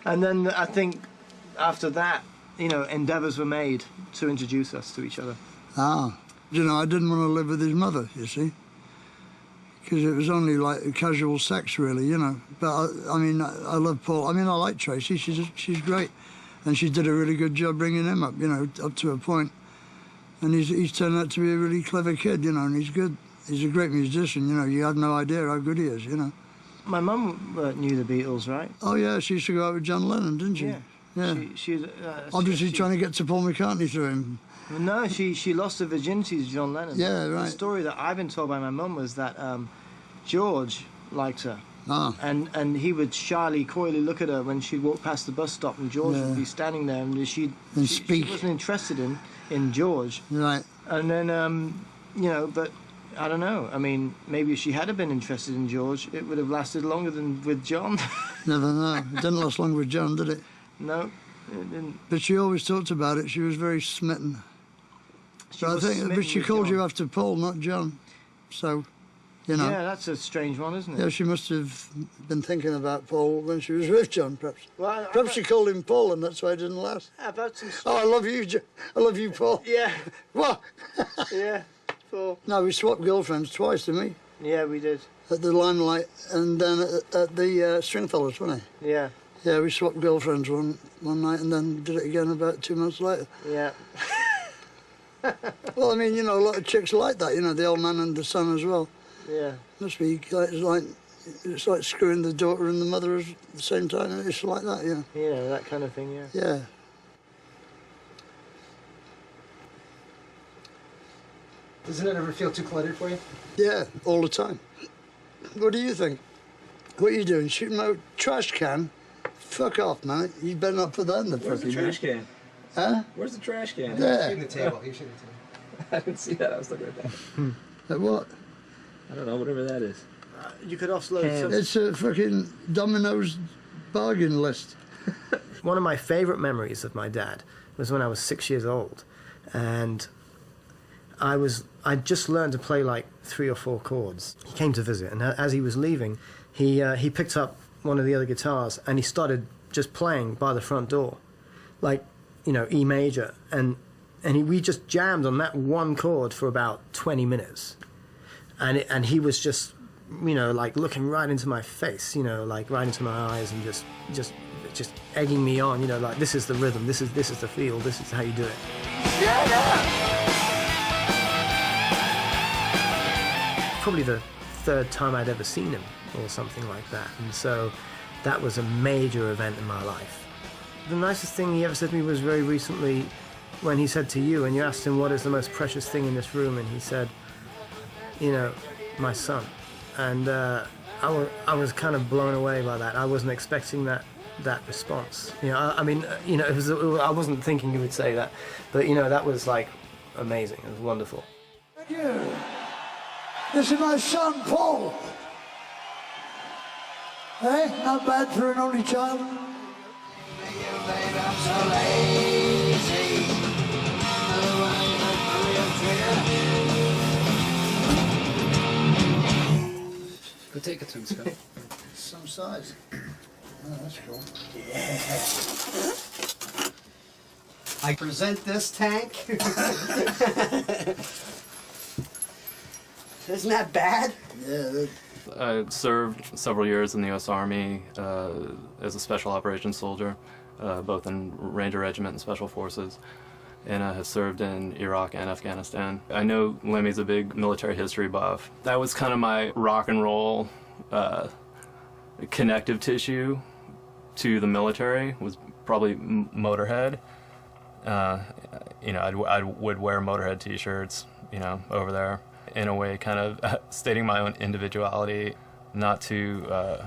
And then I think after that, you know, endeavours were made to introduce us to each other. Ah, you know, I didn't want to live with his mother, you see, because it was only like a casual sex, really, you know. But I mean, I love Paul. I mean, I like Tracy. She's great, and she did a really good job bringing him up, you know, up to a point. And he's turned out to be a really clever kid, you know, and he's good. He's a great musician, you know. You have no idea how good he is, you know. My mum knew the Beatles, right? Oh yeah, she used to go out with John Lennon, didn't she? Yeah. Yeah. She obviously trying to get to Paul McCartney through him. No, she lost her virginity to John Lennon. Yeah, right. The story that I've been told by my mum was that George liked her. Ah. And he would shyly, coyly look at her when she'd walk past the bus stop, and George would be standing there, and she wasn't interested in George. Right. And then, you know, but I don't know. I mean, maybe if she had been interested in George, it would have lasted longer than with John. Never know. It didn't last long with John, did it? No, it didn't. But she always talked about it. She was very smitten. But she called you after Paul, not John. So, you know. Yeah, that's a strange one, isn't it? Yeah, she must have been thinking about Paul when she was with John, perhaps. Well, perhaps she called him Paul, and that's why it didn't last. About some. Oh, I love you, I love you, Paul. Yeah. What? Yeah, Paul. No, we swapped girlfriends twice, didn't we? Yeah, we did. At the Limelight and then at the Stringfellows, wasn't it? Yeah. Yeah, we swapped girlfriends one night and then did it again about 2 months later. Yeah. Well, I mean, you know, a lot of chicks like that, you know, the old man and the son as well. Yeah. Must be, it's like screwing the daughter and the mother at the same time. It's like that, yeah. Yeah, that kind of thing, yeah. Yeah. Doesn't it ever feel too cluttered for you? Yeah, all the time. What do you think? What are you doing? Shooting my trash can? Fuck off, man. You better not put that in the Where's the fucking trash can? Huh? Where's the trash can? There. Shooting the table. You're shooting the table. I didn't see that. I was looking at that. At what? I don't know, whatever that is. You could offload some. It's a fucking Domino's bargain list. One of my favourite memories of my dad was when I was 6 years old, and I'd just learned to play like 3 or 4 chords. He came to visit, and as he was leaving, he picked up one of the other guitars and he started just playing by the front door, like, you know, E major, and we just jammed on that one chord for about 20 minutes, and he was just, you know, like looking right into my face, you know, like right into my eyes, and just egging me on, you know, like, this is the rhythm, this is the feel, this is how you do it. Shut up! Probably the 3rd time I'd ever seen him, or something like that, and so that was a major event in my life. The nicest thing he ever said to me was very recently, when he said to you, and you asked him what is the most precious thing in this room, and he said, you know, my son. And I was kind of blown away by that. I wasn't expecting that response. You know, I mean, you know, I wasn't thinking he would say that, but you know, that was like amazing. It was wonderful. Thank you. This is my son, Paul. Hey, not bad for an only child. Go take it to him, Scott. Some size. Oh, that's cool. Yeah. I present this tank. Isn't that bad? Yeah. I served several years in the U.S. Army as a special operations soldier, both in Ranger Regiment and Special Forces, and I have served in Iraq and Afghanistan. I know Lemmy's a big military history buff. That was kind of my rock and roll connective tissue to the military was probably Motörhead. You know, I would wear Motörhead T-shirts, you know, over there, in a way kind of stating my own individuality, not to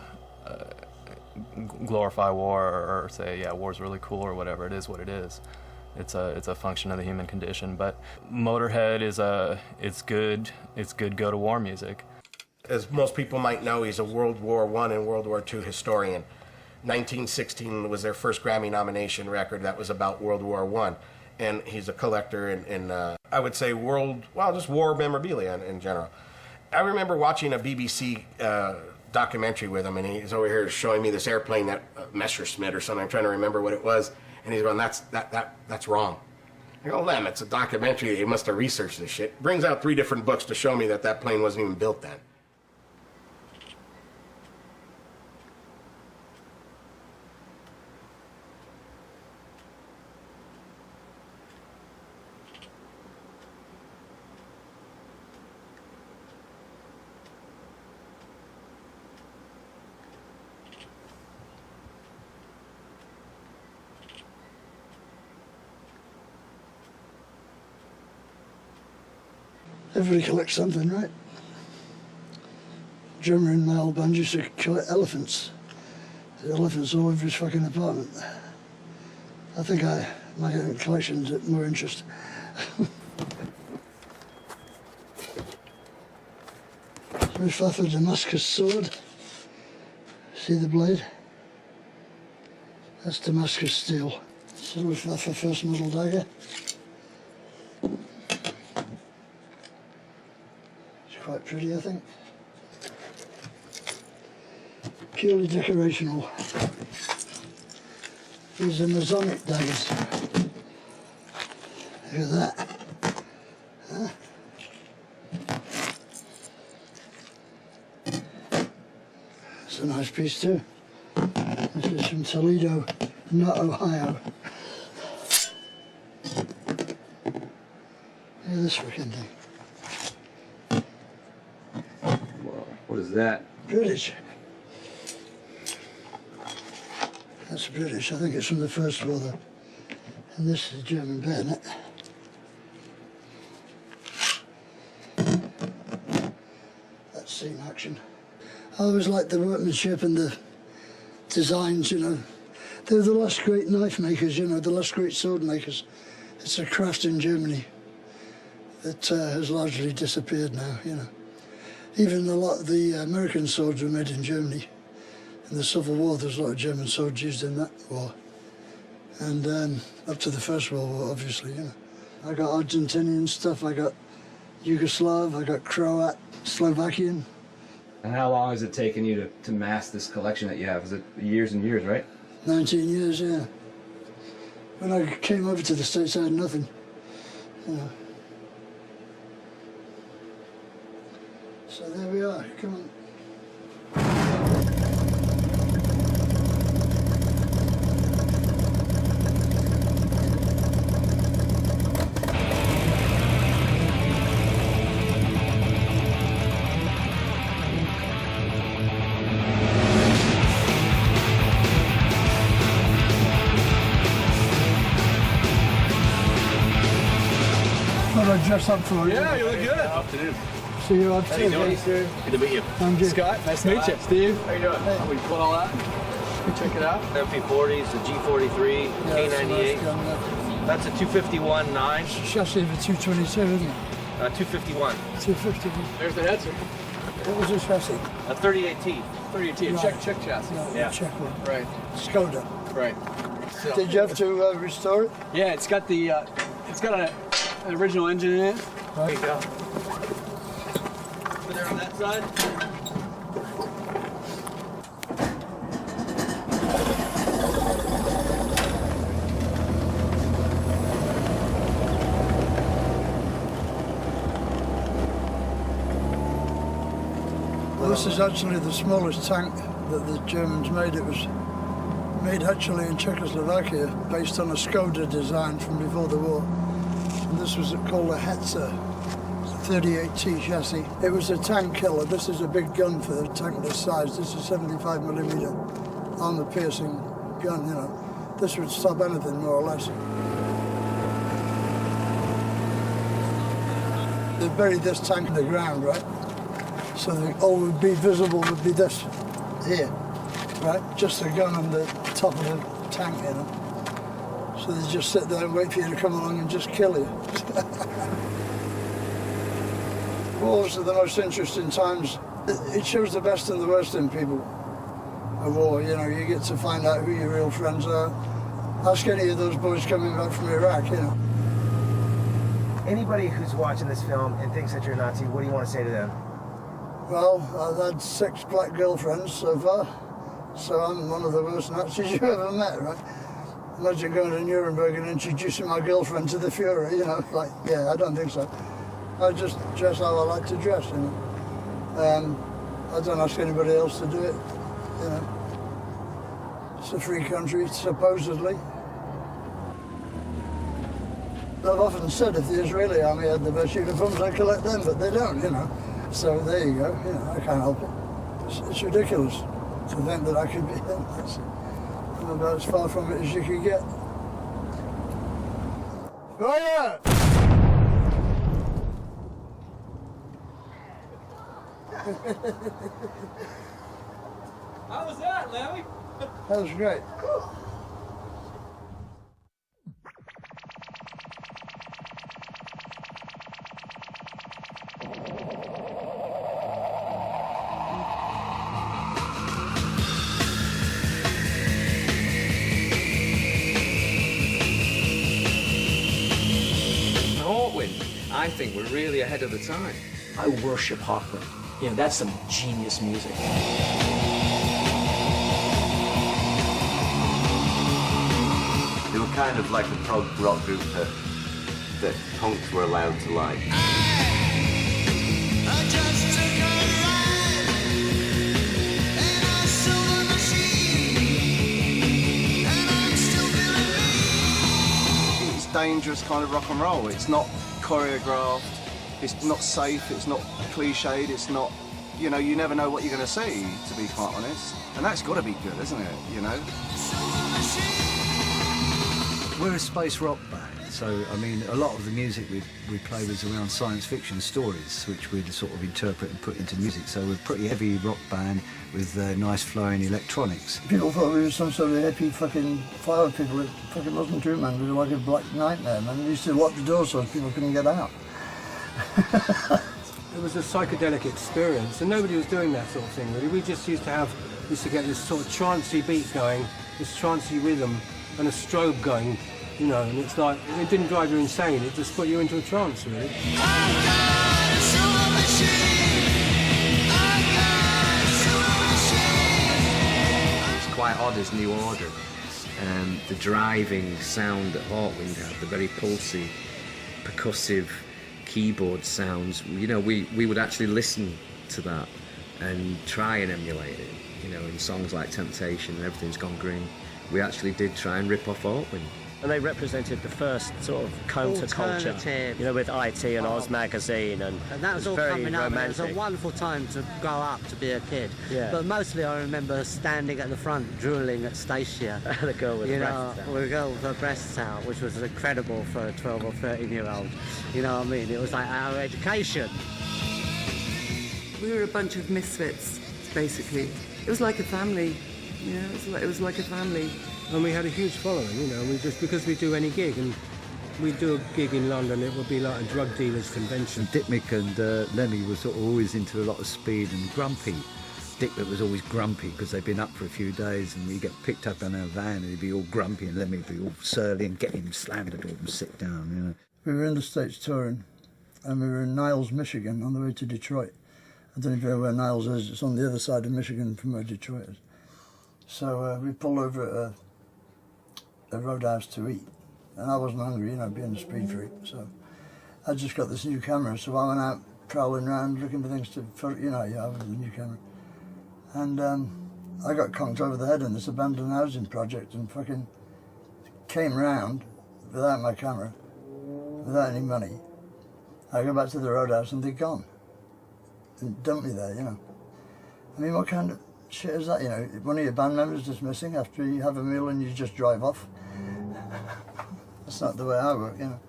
glorify war or say, yeah, war's really cool or whatever. It is what it is. It's a function of the human condition. But Motörhead it's good go-to-war music. As most people might know, he's a World War I and World War II historian. 1916 was their first Grammy nomination record that was about World War I. And he's a collector in I would say just war memorabilia in general. I remember watching a BBC documentary with him, and he's over here showing me this airplane, that Messerschmitt or something. I'm trying to remember what it was. And he's going, that's wrong. I go, Lem, it's a documentary. He must have researched this shit. Brings out 3 different books to show me that plane wasn't even built then. Everybody collects something, right? Drummer in my old band used to collect elephants. There's elephants all over his fucking apartment. I think my collection's more interesting. Luftwaffe Damascus sword. See the blade? That's Damascus steel. It's a Luftwaffe first model dagger. Quite pretty, I think. Purely decorational. These are Masonic daggers. Look at that. Huh? It's a nice piece too. This is from Toledo, not Ohio. Look at this freaking thing. What is that? British. That's British. I think it's from the First War, though. And this is a German bayonet. That's scene action. I always liked the workmanship and the designs, you know. They're the last great knife makers, you know, the last great sword makers. It's a craft in Germany that has largely disappeared now, you know. Even a lot of the American swords were made in Germany. In the Civil War, there's a lot of German swords used in that war. And up to the First World War, obviously, you know. I got Argentinian stuff, I got Yugoslav, I got Croat, Slovakian. And how long has it taken you to mass this collection that you have? Is it years and years, right? 19 years, yeah. When I came over to the States, I had nothing, you know. So there we are, come on. What do I dress up for? Yeah, you look good. Afternoon. See you up How you doing? Good to meet you. I'm good. Scott, nice to meet you. Steve, how you doing? Hey. We put all that. Check it out. MP40s, the G43, K98. That's a 251-9. Chassis of a 222, isn't it? 251. 251. There's the head, sir. What was this chassis? A 38T. 38T, Right. check chassis. No, Yeah. check one. Right. Skoda. Right. So, Did you have to restore it? yeah, it's got the, it's got an original engine in it. There you go. Put it on that side. Well, this is actually the smallest tank that the Germans made. It was made actually in Czechoslovakia based on a Skoda design from before the war. And this was called a Hetzer. 38T chassis. It was a tank killer. This is a big gun for a tank this size. This is 75mm armor-piercing gun, you know. This would stop anything, more or less. They buried this tank in the ground, right? So all would be visible would be this here, right? Just a gun on the top of the tank, you know. So they just sit there and wait for you to come along and just kill you. Wars are the most interesting times. It shows the best and the worst in people. A war, you know, you get to find out who your real friends are. Ask any of those boys coming back from Iraq, you know. Anybody who's watching this film and thinks that you're a Nazi, what do you want to say to them? Well, I've had 6 black girlfriends so far, so I'm one of the worst Nazis you've ever met, right? Imagine going to Nuremberg and introducing my girlfriend to the Fuhrer, you know, like, yeah, I don't think so. I just dress how I like to dress, you know. I don't ask anybody else to do it, you know. It's a free country, supposedly. I've often said if the Israeli army had the best uniforms, I'd collect them, but they don't, you know. So there you go, you know, I can't help it. It's ridiculous to think that I could be him. I'm about as far from it as you could get. Oh yeah! How was that, Lemmy? That was great. I think we're really ahead of the time. I worship Hawkwind. You know, that's some genius music. They were kind of like a prog rock group that punks were allowed to like. It's dangerous kind of rock and roll. It's not choreographed, it's not safe, it's not cliched, it's not, you know, you never know what you're going to see, to be quite honest. And that's got to be good, isn't it, you know? We're a space rock band, so, I mean, a lot of the music we play was around science fiction stories, which we'd sort of interpret and put into music, so we're a pretty heavy rock band with nice flowing electronics. People thought we were some sort of hippie fucking fire people. It fucking wasn't true, man. We were like a black nightmare, man. We used to lock the door so people couldn't get out. It was a psychedelic experience, and nobody was doing that sort of thing, really. We just used to get this sort of trancey beat going, this trancey rhythm, and a strobe going, you know, and it's like, it didn't drive you insane, it just put you into a trance, really. Quite odd as New Order. The driving sound that Hawkwind had, the very pulsy, percussive keyboard sounds, you know, we would actually listen to that and try and emulate it, you know, in songs like Temptation and Everything's Gone Green. We actually did try and rip off Hawkwind. And they represented the first sort of counterculture, you know, with IT and Oz magazine, and that was all very coming up. romantic. It was a wonderful time to grow up to be a kid. Yeah. But mostly I remember standing at the front drooling at Stacia. The girl with the breasts out. The girl with her breasts out, which was incredible for a 12 or 13-year-old. You know what I mean? It was like our education. We were a bunch of misfits, basically. It was like a family. You know, it was like a family. And we had a huge following, you know, because we do any gig, and we do a gig in London, it would be like a drug dealer's convention. Dick and Lemmy were sort of always into a lot of speed and grumpy. Dick was always grumpy because they'd been up for a few days, and we'd get picked up in a van and he'd be all grumpy, and Lemmy would be all surly and get him slammed at all and sit down, you know. We were in the States touring, and we were in Niles, Michigan, on the way to Detroit. I don't know if you know where Niles is. It's on the other side of Michigan from where Detroit is. So we pulled over at a roadhouse to eat, and I wasn't hungry, you know, being a speed freak, so I just got this new camera, so I went out prowling around looking for things to, you know, yeah, with the new camera, and I got conked over the head in this abandoned housing project and fucking came round without my camera, without any money. I go back to the roadhouse and they're gone, and dumped me there, you know. I mean, what kind of shit is that, you know? One of your band members is missing after you have a meal and you just drive off. That's not the way I work, you know.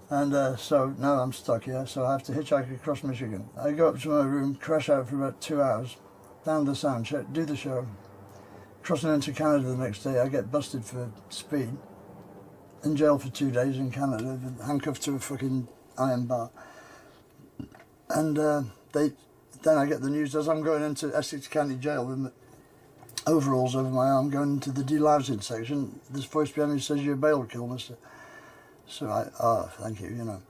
And so now I'm stuck here, so I have to hitchhike across Michigan. I go up to my room, crash out for about 2 hours, down the sound check, do the show. Crossing into Canada the next day, I get busted for speed. In jail for 2 days in Canada, handcuffed to a fucking iron bar. And then I get the news as I'm going into Essex County Jail with my overalls over my arm, going into the delousing section. This voice behind me says, "You're bail kill, mister." So thank you, you know.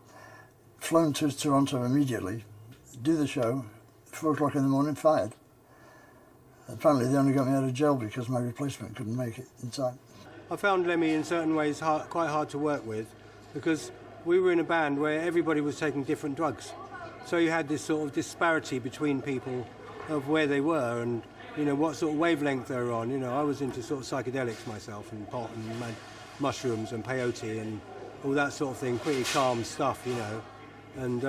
Flown to Toronto immediately, do the show, 4 o'clock in the morning, fired. Apparently they only got me out of jail because my replacement couldn't make it in time. I found Lemmy in certain ways quite hard to work with because we were in a band where everybody was taking different drugs. So you had this sort of disparity between people of where they were and, you know, what sort of wavelength they were on. You know, I was into sort of psychedelics myself and pot and mushrooms and peyote and all that sort of thing, pretty calm stuff, you know. And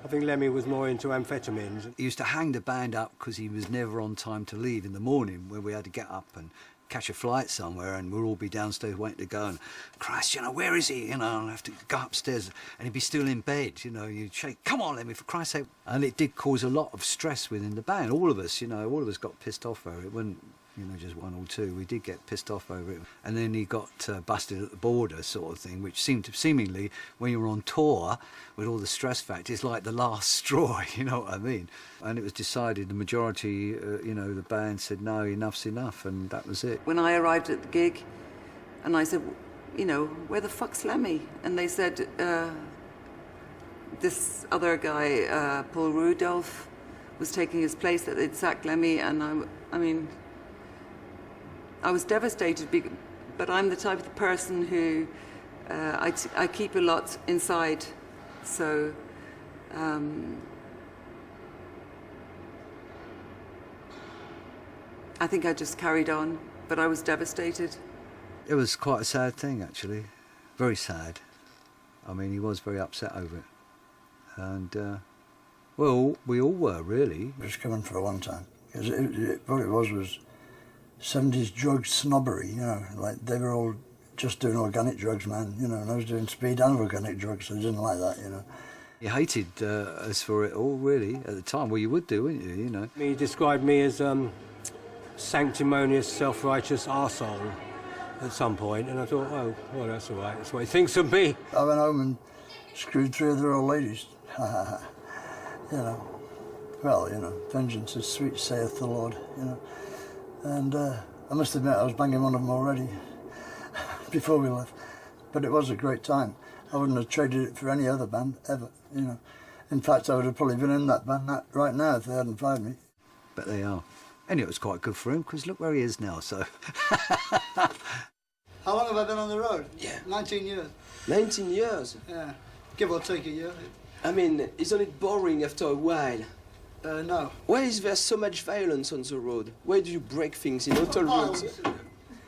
I think Lemmy was more into amphetamines. He used to hang the band up because he was never on time to leave in the morning when we had to get up and catch a flight somewhere and we'll all be downstairs waiting to go and, Christ, you know, where is he? You know, I'll have to go upstairs and he'd be still in bed, you know, you'd shake, come on, Lemmy, for Christ's sake. And it did cause a lot of stress within the band. All of us, you know, all of us got pissed off over it. When, you know, just one or two, we did get pissed off over it. And then he got busted at the border sort of thing, which seemingly, when you're on tour with all the stress factors, like the last straw, you know what I mean? And it was decided, the majority, you know, the band said, no, enough's enough, and that was it. When I arrived at the gig, and I said, you know, where the fuck's Lemmy? And they said, this other guy, Paul Rudolph, was taking his place, that they'd sacked Lemmy, and I mean, I was devastated, but I'm the type of person who I keep a lot inside, so I think I just carried on, but I was devastated. It was quite a sad thing, actually, very sad. I mean, he was very upset over it, and well, we all were really. It was coming for a long time, because what it was 70s drug snobbery, you know, like they were all just doing organic drugs, man, you know, and I was doing speed and organic drugs, so I didn't like that, you know. He hated us for it all, really, at the time. Well, you would do, wouldn't you, you know. He described me as sanctimonious, self-righteous arsehole at some point, and I thought, oh, well, that's all right, that's what he thinks of me. I went home and screwed 3 other old ladies, you know. Well, you know, vengeance is sweet, saith the Lord, you know. And I must admit, I was banging one of them already before we left. But it was a great time. I wouldn't have traded it for any other band, ever, you know. In fact, I would have probably been in that band right now if they hadn't fired me. But they are. And it was quite good for him, because look where he is now, so... How long have I been on the road? Yeah. 19 years. 19 years? Yeah. Give or take a year. I mean, isn't it boring after a while? No. Why is there so much violence on the road? Why do you break things in hotel rooms?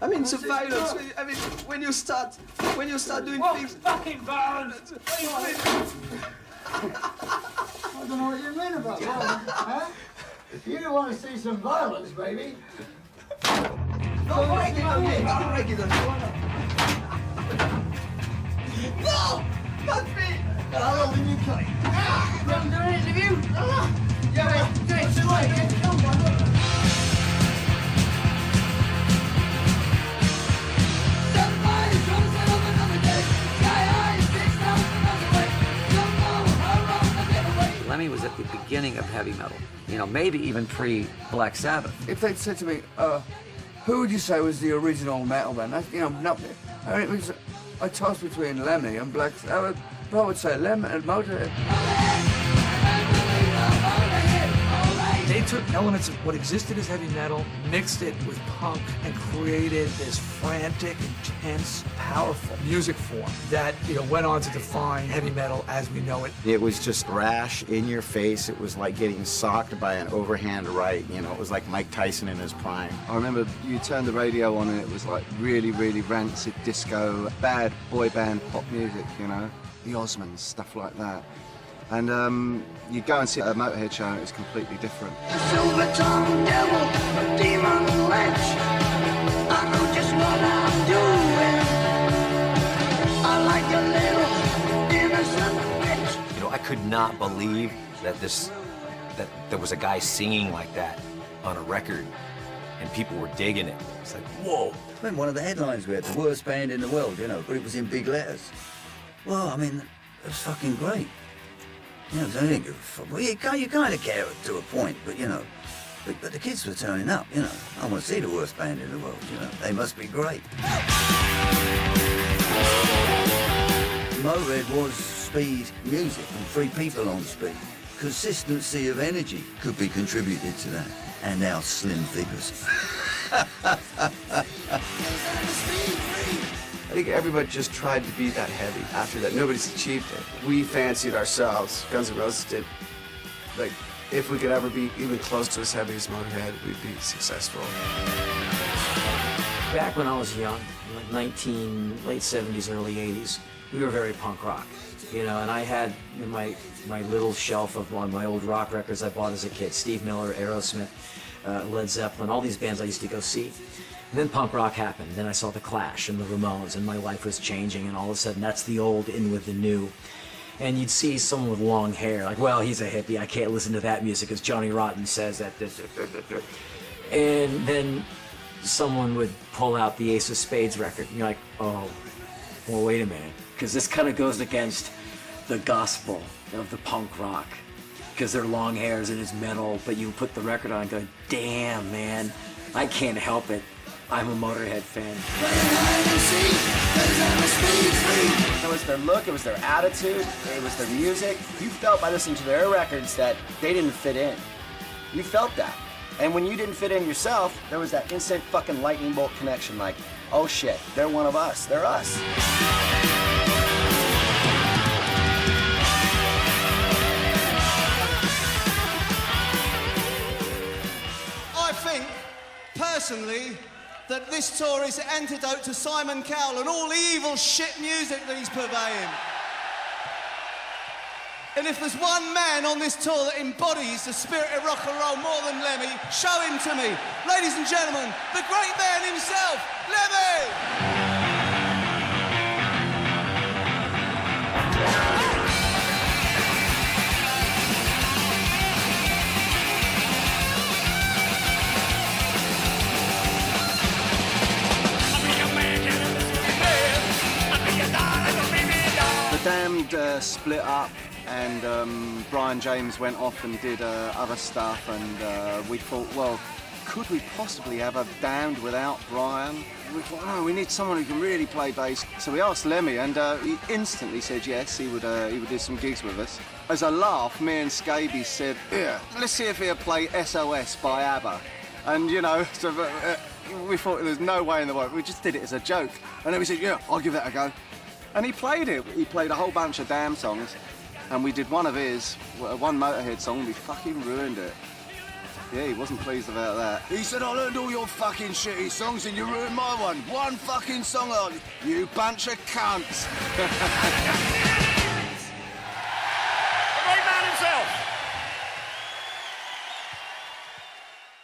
I mean, the violence. I mean, when you start doing things. Fucking violence! I don't know what you mean about violence, huh? You want to see some violence, baby? Don't break it on me! Don't break it on me! No! Not me! How old are you, Kelly? You haven't done an interview? Yeah, it's too late. Get killed by them. Lemmy was at the beginning of heavy metal, you know, maybe even pre-Black Sabbath. If they'd said to me, who would you say was the original metal band? That's, you know, not, I mean, it was a toss between Lemmy and Black Sabbath. I would say Lemmy and Motörhead. They took elements of what existed as heavy metal, mixed it with punk, and created this frantic, intense, powerful music form that, you know, went on to define heavy metal as we know it. It was just brash, in your face. It was like getting socked by an overhand right. You know, it was like Mike Tyson in his prime. I remember you turned the radio on and it was like really, really rancid disco, bad boy band pop music, you know, the Osmonds, stuff like that. And you go and see a Motörhead show and it's completely different. A silver-tongued devil, a demon witch. I know just what I'm doing. I like a little innocent bitch. You know, I could not believe that there was a guy singing like that on a record, and people were digging it. It's like, whoa. When one of the headlines read, the worst band in the world, you know, but it was in big letters. Well, I mean, it was fucking great. You know, I think, well, you kind of care to a point, but you know, but the kids were turning up, you know. I want to see the worst band in the world, you know. They must be great. Motörhead was speed music and 3 people on speed. Consistency of energy could be contributed to that, and our slim figures. I think everybody just tried to be that heavy. After that, nobody's achieved it. We fancied ourselves, Guns N' Roses did, like, if we could ever be even close to as heavy as Motörhead, we'd be successful. Back when I was young, like late 70s, early 80s, we were very punk rock, you know, and I had in my little shelf of one of my old rock records I bought as a kid, Steve Miller, Aerosmith, Led Zeppelin, all these bands I used to go see. And then punk rock happened. Then I saw The Clash and the Ramones, and my life was changing, and all of a sudden that's the old in with the new. And you'd see someone with long hair, like, well, he's a hippie, I can't listen to that music because Johnny Rotten says that. And then someone would pull out the Ace of Spades record, and you're like, oh, well, wait a minute, because this kind of goes against the gospel of the punk rock, because their long hairs and it's metal, but you put the record on and go, damn, man, I can't help it. I'm a Motörhead fan. It was their look, it was their attitude, it was their music. You felt by listening to their records that they didn't fit in. You felt that. And when you didn't fit in yourself, there was that instant fucking lightning bolt connection, like, oh shit, they're one of us, they're us. I think, personally, that this tour is the antidote to Simon Cowell and all the evil shit music that he's purveying. And if there's one man on this tour that embodies the spirit of rock and roll more than Lemmy, show him to me. Ladies and gentlemen, the great man himself, Lemmy! Damned split up, and Brian James went off and did other stuff, and we thought, well, could we possibly have a Damned without Brian? We thought, oh, we need someone who can really play bass. So we asked Lemmy, and he instantly said yes, he would do some gigs with us. As a laugh, me and Scabies said, yeah, let's see if he'll play SOS by ABBA. And, you know, so, we thought there's no way in the world. We just did it as a joke. And then we said, yeah, I'll give that a go. And he played it. He played a whole bunch of Damn songs, and we did one of his, one Motörhead song, and we fucking ruined it. Yeah, he wasn't pleased about that. He said, I learned all your fucking shitty songs and you ruined my one. One fucking song on you bunch of cunts. The great man himself.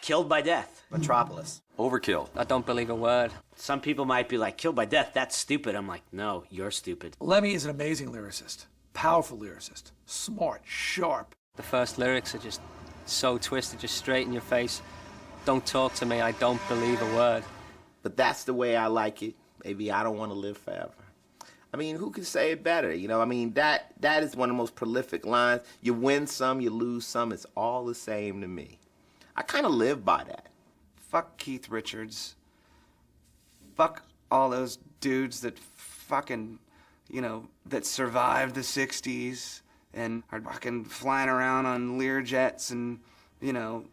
Killed by death. Metropolis. Overkill. I don't believe a word. Some people might be like, killed by death, that's stupid. I'm like, no, you're stupid. Lemmy is an amazing lyricist. Powerful lyricist. Smart, sharp. The first lyrics are just so twisted, just straight in your face. Don't talk to me, I don't believe a word. But that's the way I like it. Baby, I don't want to live forever. I mean, who can say it better? You know, I mean, that is one of the most prolific lines. You win some, you lose some, it's all the same to me. I kind of live by that. Fuck Keith Richards. Fuck all those dudes that fucking, you know, that survived the 60s and are fucking flying around on Learjets and, you know,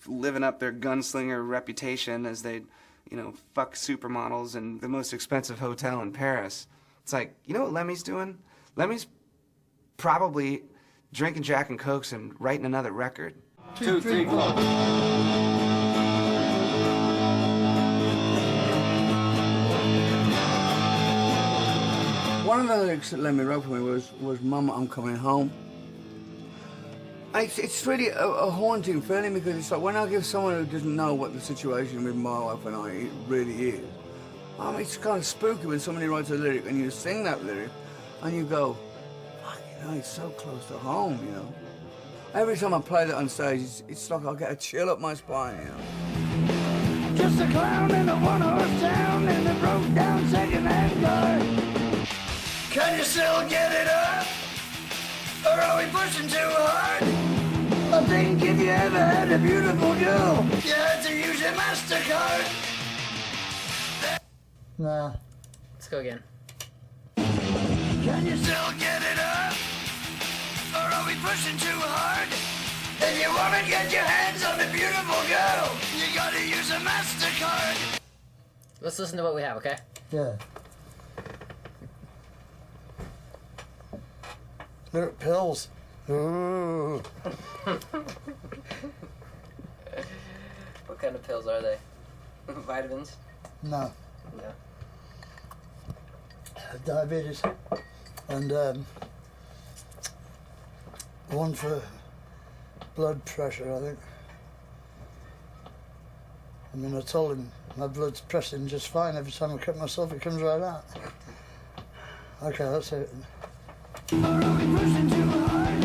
living up their gunslinger reputation as they, you know, fuck supermodels in the most expensive hotel in Paris. It's like, you know what Lemmy's doing? Lemmy's probably drinking Jack and Cokes and writing another record. 2, 3, 4. One of the lyrics that Lemmy wrote for me was Mama, I'm coming home. It's really a haunting feeling because it's like when I give someone who doesn't know what the situation with my wife and I really is, it's kind of spooky when somebody writes a lyric and you sing that lyric and you go, fuck, it's so close to home, you know. Every time I play that on stage, it's like I get a chill up my spine, you know. Just a clown in a one-horse town in a broke-down second-hand car. Can you still get it up? Or are we pushing too hard? I think if you ever had a beautiful girl, you had to use your MasterCard. Nah. Let's go again. Can you still get it up? Or are we pushing too hard? If you want to get your hands on a beautiful girl, you gotta use a MasterCard. Let's listen to what we have, okay? Yeah. Look at pills. Ooh. What kind of pills are they? Vitamins? No. No. Diabetes. And one for blood pressure, I think. I mean, I told him my blood's pressing just fine. Every time I cut myself, it comes right out. Okay, that's it. Or are we pushing too hard?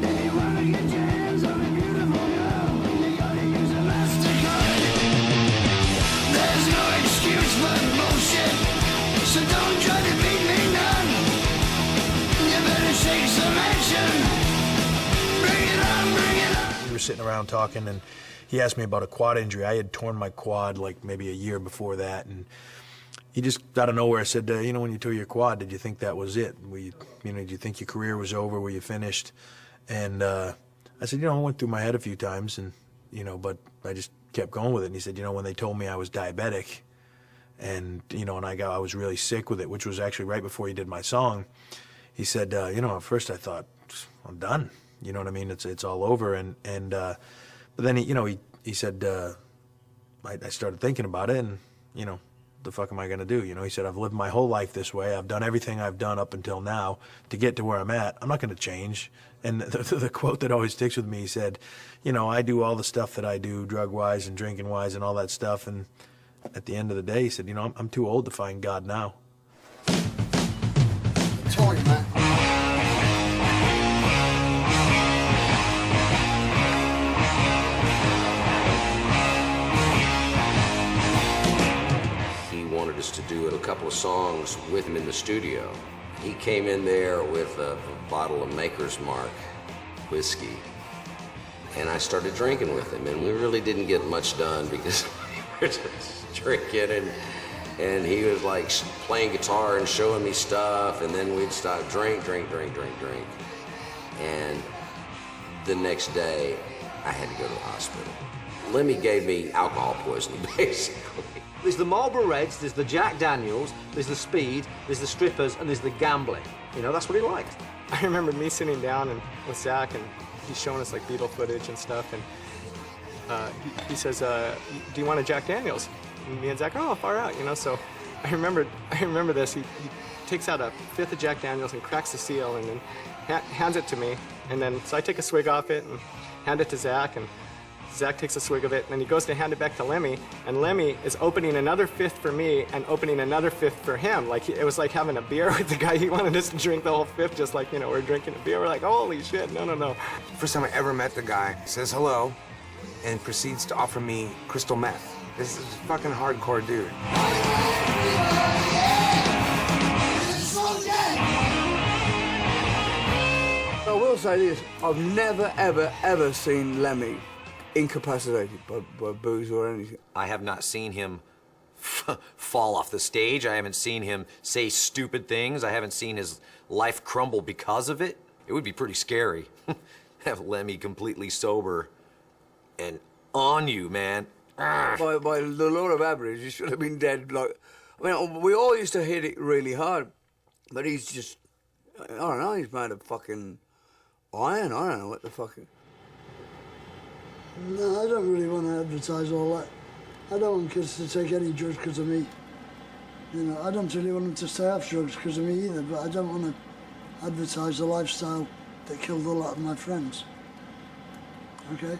If you want to get your hands on a beautiful girl, you gotta use a MasterCard. There's no excuse for bullshit, so don't try to beat me none. You better shake some action. Bring it on, bring it on. We were sitting around talking, and he asked me about a quad injury. I had torn my quad like maybe a year before that, and he just out of nowhere said, you know, when you tore your quad, did you think that was it? Did you think your career was over? Were you finished? And I said, I went through my head a few times, and but I just kept going with it. And he said, when they told me I was diabetic, and and I was really sick with it, which was actually right before he did my song. He said, at first I thought I'm done. You know what I mean? It's all over. But then he said, I started thinking about it, and the fuck am I going to do? He said, I've lived my whole life this way. I've done everything I've done up until now to get to where I'm at. I'm not going to change. And the quote that always sticks with me, he said, I do all the stuff that I do, drug-wise and drinking-wise and all that stuff. And at the end of the day, he said, I'm too old to find God now. I told you, man. Wanted us to do a couple of songs with him in the studio. He came in there with a bottle of Maker's Mark whiskey, and I started drinking with him, and we really didn't get much done because we were just drinking, and he was like playing guitar and showing me stuff, and then we'd stop, drink. And the next day, I had to go to the hospital. Lemmy gave me alcohol poisoning, basically. There's the Marlboro Reds, there's the Jack Daniels, there's the speed, there's the strippers, and there's the gambling. That's what he liked. I remember me sitting down with Zach, and he's showing us like Beatle footage and stuff, and he says, do you want a Jack Daniels? And me and Zach, oh, far out, so I remember this. He takes out a fifth of Jack Daniels and cracks the seal, and then hands it to me, and then so I take a swig off it and hand it to Zach, and Zach takes a swig of it, and then he goes to hand it back to Lemmy, and Lemmy is opening another fifth for me and opening another fifth for him. Like, it was like having a beer with the guy. He wanted us to drink the whole fifth, just like, we're drinking a beer. We're like, holy shit, no. First time I ever met the guy, says hello, and proceeds to offer me crystal meth. This is a fucking hardcore dude. I will say this, I've never, ever seen Lemmy incapacitated by booze or anything. I have not seen him fall off the stage. I haven't seen him say stupid things. I haven't seen his life crumble because of it. It would be pretty scary. Have Lemmy completely sober and on you, man. By the law of average, he should have been dead. We all used to hit it really hard, but he's just, I don't know, he's made of fucking iron. I don't know what the fuck. No, I don't really want to advertise all that. I don't want kids to take any drugs because of me. I don't really want them to stay off drugs because of me either, but I don't want to advertise a lifestyle that killed a lot of my friends. Okay.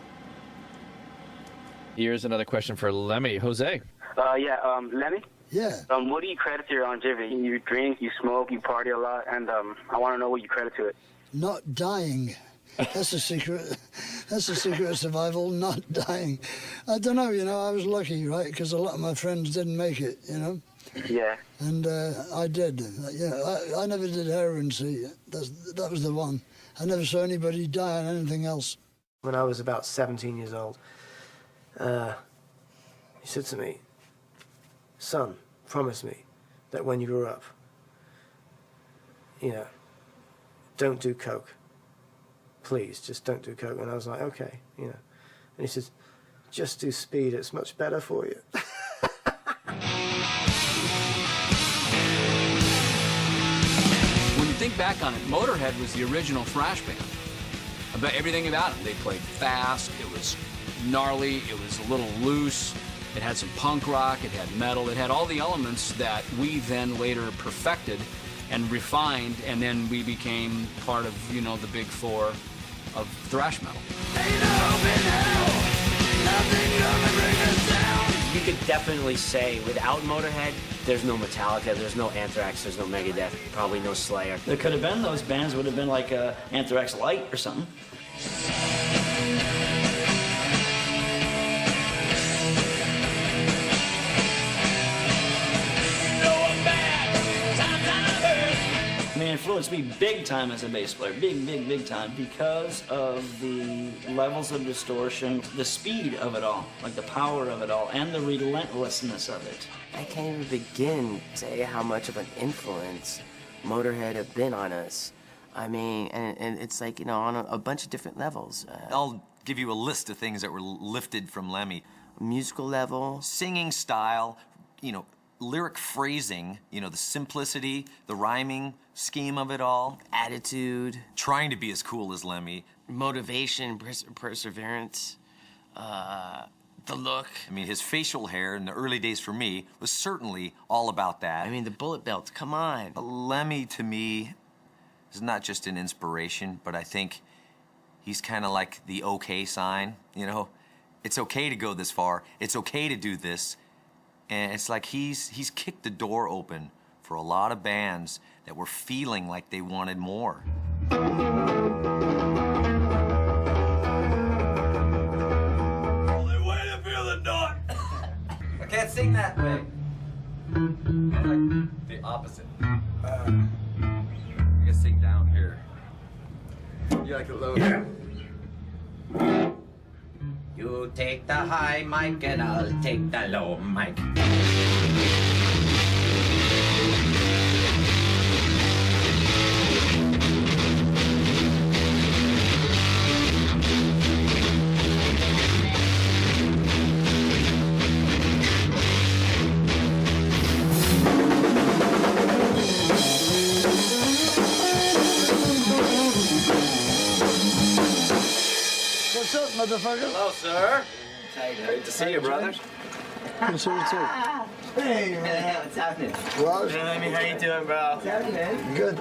Here's another question for Lemmy. Jose. Lemmy? Yeah. What do you credit to your longevity? You drink, you smoke, you party a lot, and I want to know what you credit to it. Not dying. That's the secret. That's the secret of survival, not dying. I don't know, I was lucky, right? Because a lot of my friends didn't make it, Yeah. And I did. I never did heroin, see. That was the one. I never saw anybody die on anything else. When I was about 17 years old, he said to me, "Son, promise me that when you grow up, don't do coke. Please, just don't do coke." And I was like, okay, And he says, "Just do speed, it's much better for you." When you think back on it, Motörhead was the original thrash band. About everything about it. They played fast, it was gnarly, it was a little loose, it had some punk rock, it had metal, it had all the elements that we then later perfected and refined, and then we became part of, the big four of thrash metal. You could definitely say without Motörhead, there's no Metallica, there's no Anthrax, there's no Megadeth, probably no Slayer. There could have been those bands, would have been like Anthrax Light or something. I mean, it influenced me big time as a bass player, big time, because of the levels of distortion, the speed of it all, like the power of it all, and the relentlessness of it. I can't even begin to say how much of an influence Motörhead have been on us. I mean, and it's like, on a bunch of different levels. I'll give you a list of things that were lifted from Lemmy. Musical level. Singing style, lyric phrasing, the simplicity, the rhyming scheme of it all. Attitude. Trying to be as cool as Lemmy. Motivation, perseverance, the look. I mean, his facial hair in the early days for me was certainly all about that. I mean, the bullet belt, come on. Lemmy, to me, is not just an inspiration, but I think he's kind of like the okay sign, It's okay to go this far. It's okay to do this. And it's like he's kicked the door open for a lot of bands that were feeling like they wanted more. Only way to feel the knot. I can't sing that way. Like the opposite. I can sing down here. You like it low? Yeah. You take the high mic and I'll take the low mic. What's up, motherfucker? Hello, sir. Great to see you, brother. Good to see you too. Hey, man, what's happening? Raj? Hey, Lemmy, how you doing, bro? What's happening, man? Good.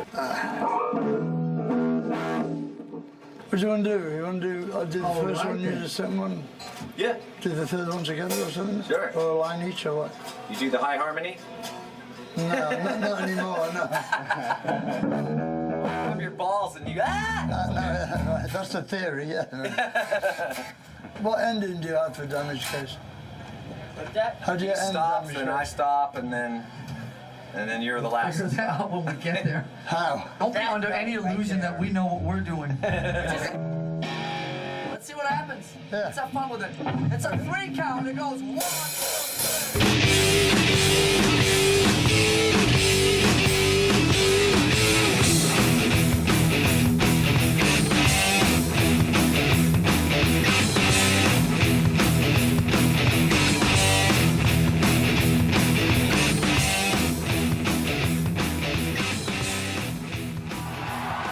What do you want to do? You want to do? I'll do the first one, you do the second one? Yeah. Do the third one together or something? Sure. Or a line each or what? You do the high harmony? No, not anymore, no. Grab your balls and you No, that's the theory, yeah. What ending do you have for Damage Case? How do you end stop Damage and Case? I stop and then you're the last. Figure that out when we get there. How? Don't be under any illusion that we know what we're doing. Let's see what happens. Yeah. Let's have fun with it. It's a 3 count. It goes 1, 2, 3.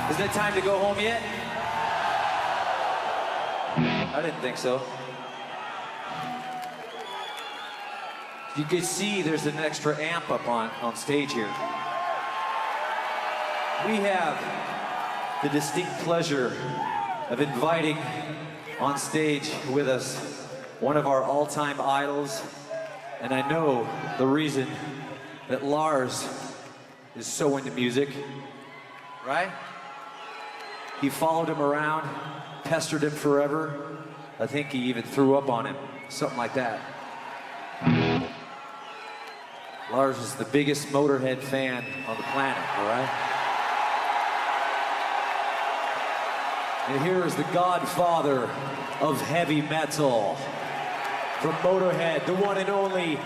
Is it time to go home yet? I didn't think so. You can see there's an extra amp up on stage here. We have the distinct pleasure of inviting on stage with us, one of our all-time idols, and I know the reason that Lars is so into music, right? He followed him around, pestered him forever. I think he even threw up on him, something like that. Lars is the biggest Motörhead fan on the planet, all right? And here is the godfather of heavy metal from Motörhead, the one and only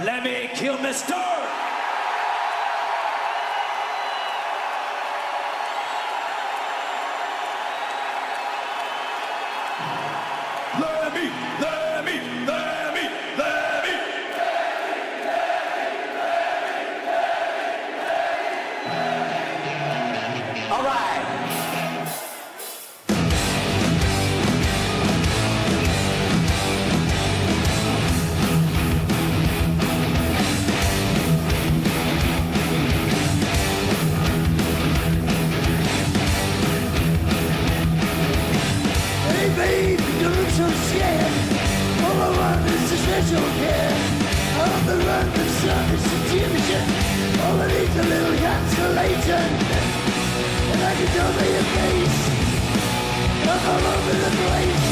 Lemmy Kilmister! Lemmy, Lemmy, Lemmy, Lemmy. All right. Hey babe, you look so scared. All I want is a special care. On the run, the sun is confusion. All I need's a little consolation. And I can tell by your face, I'm all over the place.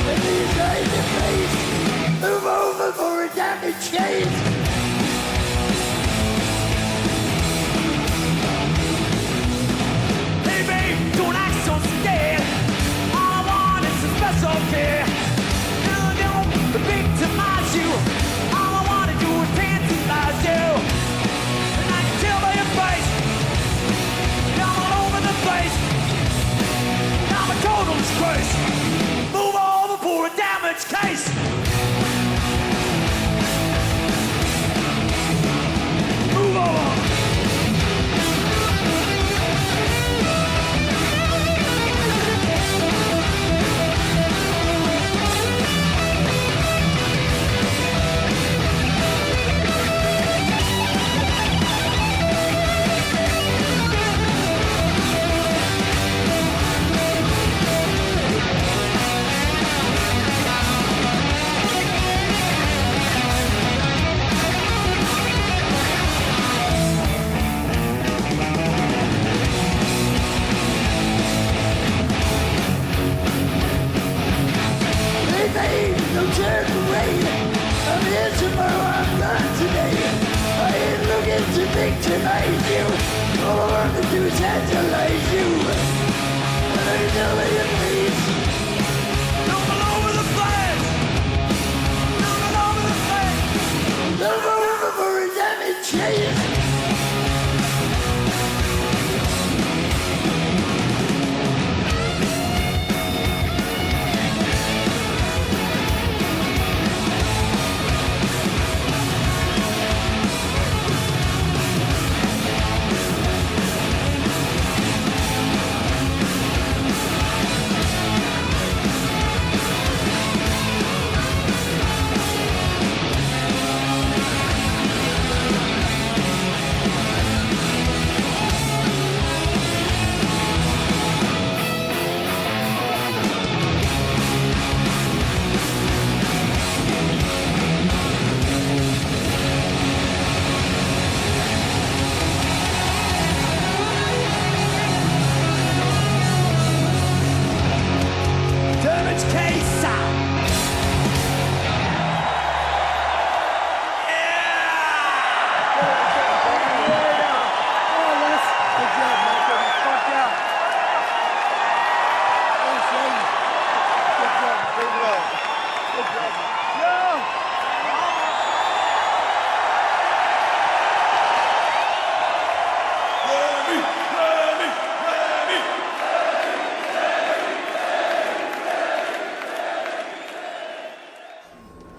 And the inside your face, move over for a damage case. Hey babe, don't act so scared. All I want is a special care. No, don't victimize you. All I want to do is tantalize you. And I can tell by your face, I'm all over the place. I'm a total disgrace. Move over for a damage case. Move over. Hey babe, don't turn away. I'm here tomorrow, I'm gone today. I ain't looking to victimize you. All I want to do is tantalize you. And I can tell by your face, I'm all over the place. I'm all over the place. move over for a damage case. Damage case.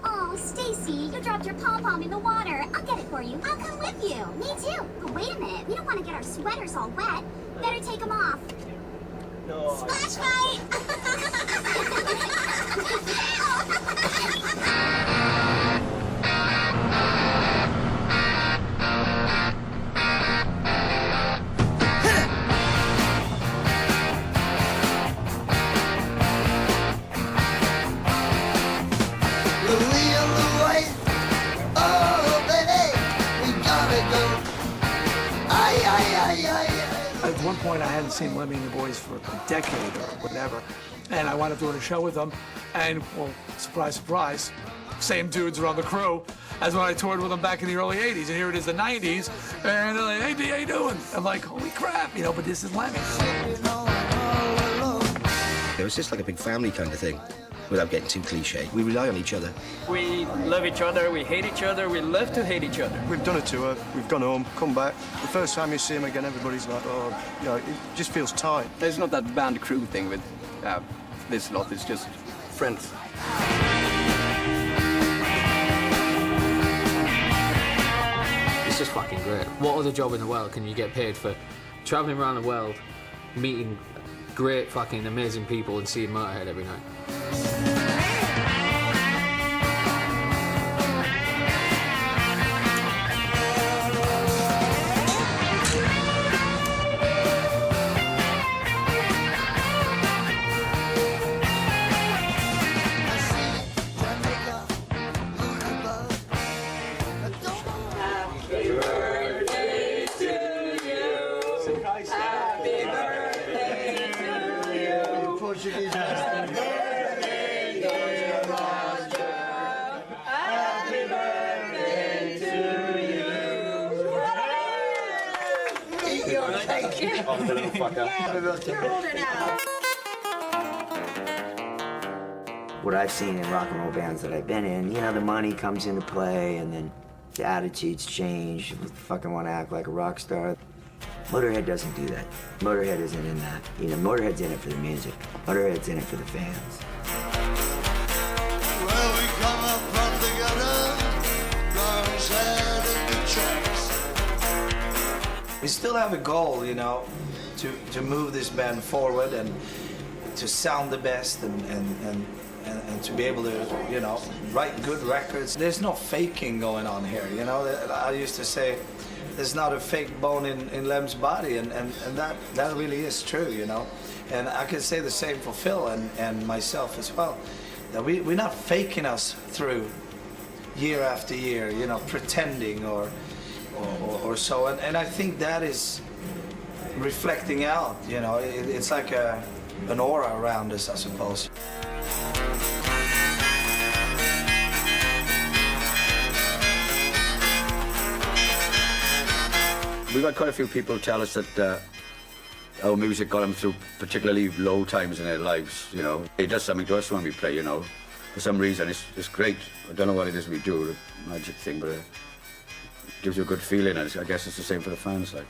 Oh, Stacy, you dropped your pom-pom in the water. I'll get it for you. I'll come with you. Me too. But wait a minute. We don't want to get our sweaters all wet. Better take them off. No. Splash fight! one point, I hadn't seen Lemmy and the Boys for a decade or whatever, and I wound up doing a show with them, and, well, surprise, surprise, same dudes are on the crew as when I toured with them back in the early 80s, and here it is the 90s, and they're like, hey, D, how you doing? I'm like, holy crap, you know, but this is Lemmy. It was just like a big family kind of thing, without getting too cliche. We rely on each other. We love each other, we hate each other, we love to hate each other. We've done a tour, we've gone home, come back. The first time you see them again, everybody's like, oh, you know, it just feels tight. There's not that band crew thing with this lot, it's just friends. It's just fucking great. What other job in the world can you get paid for traveling around the world, meeting great fucking amazing people and seeing Motörhead every night? What I've seen in rock and roll bands that I've been in, you know, the money comes into play and then the attitudes change. You fucking want to act like a rock star. Motörhead doesn't do that. Motörhead isn't in that. You know, Motörhead's in it for the music. Motörhead's in it for the fans. Well, we come up from together, Brown's head in the tracks. We still have a goal, you know, to move this band forward and to sound the best and to be able to, you know, write good records. There's no faking going on here, you know. I used to say, there's not a fake bone in Lem's body, and that really is true, you know. And I can say the same for Phil and myself as well. That we're not faking us through year after year, you know, pretending or so. And I think that is reflecting out, you know. It's like an aura around us, I suppose. We've had quite a few people tell us that our music got them through particularly low times in their lives, you know. It does something to us when we play, you know. For some reason, it's great. I don't know what it is we do, the magic thing, but it gives you a good feeling, and I guess it's the same for the fans, like.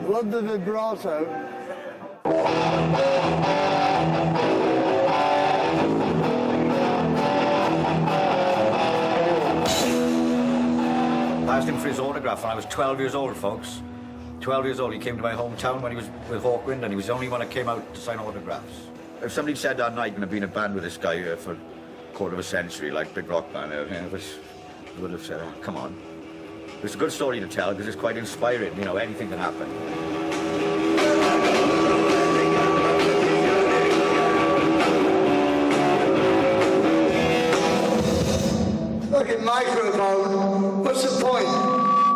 Love the vibrato. I asked him for his autograph when I was 12 years old, folks. 12 years old, he came to my hometown when he was with Hawkwind, and he was the only one that came out to sign autographs. If somebody said that night, and I've been in a band with this guy for a quarter of a century, like big rock band, I would have said, oh, come on. It's a good story to tell because it's quite inspiring, you know, anything can happen. Fucking microphone. What's the point?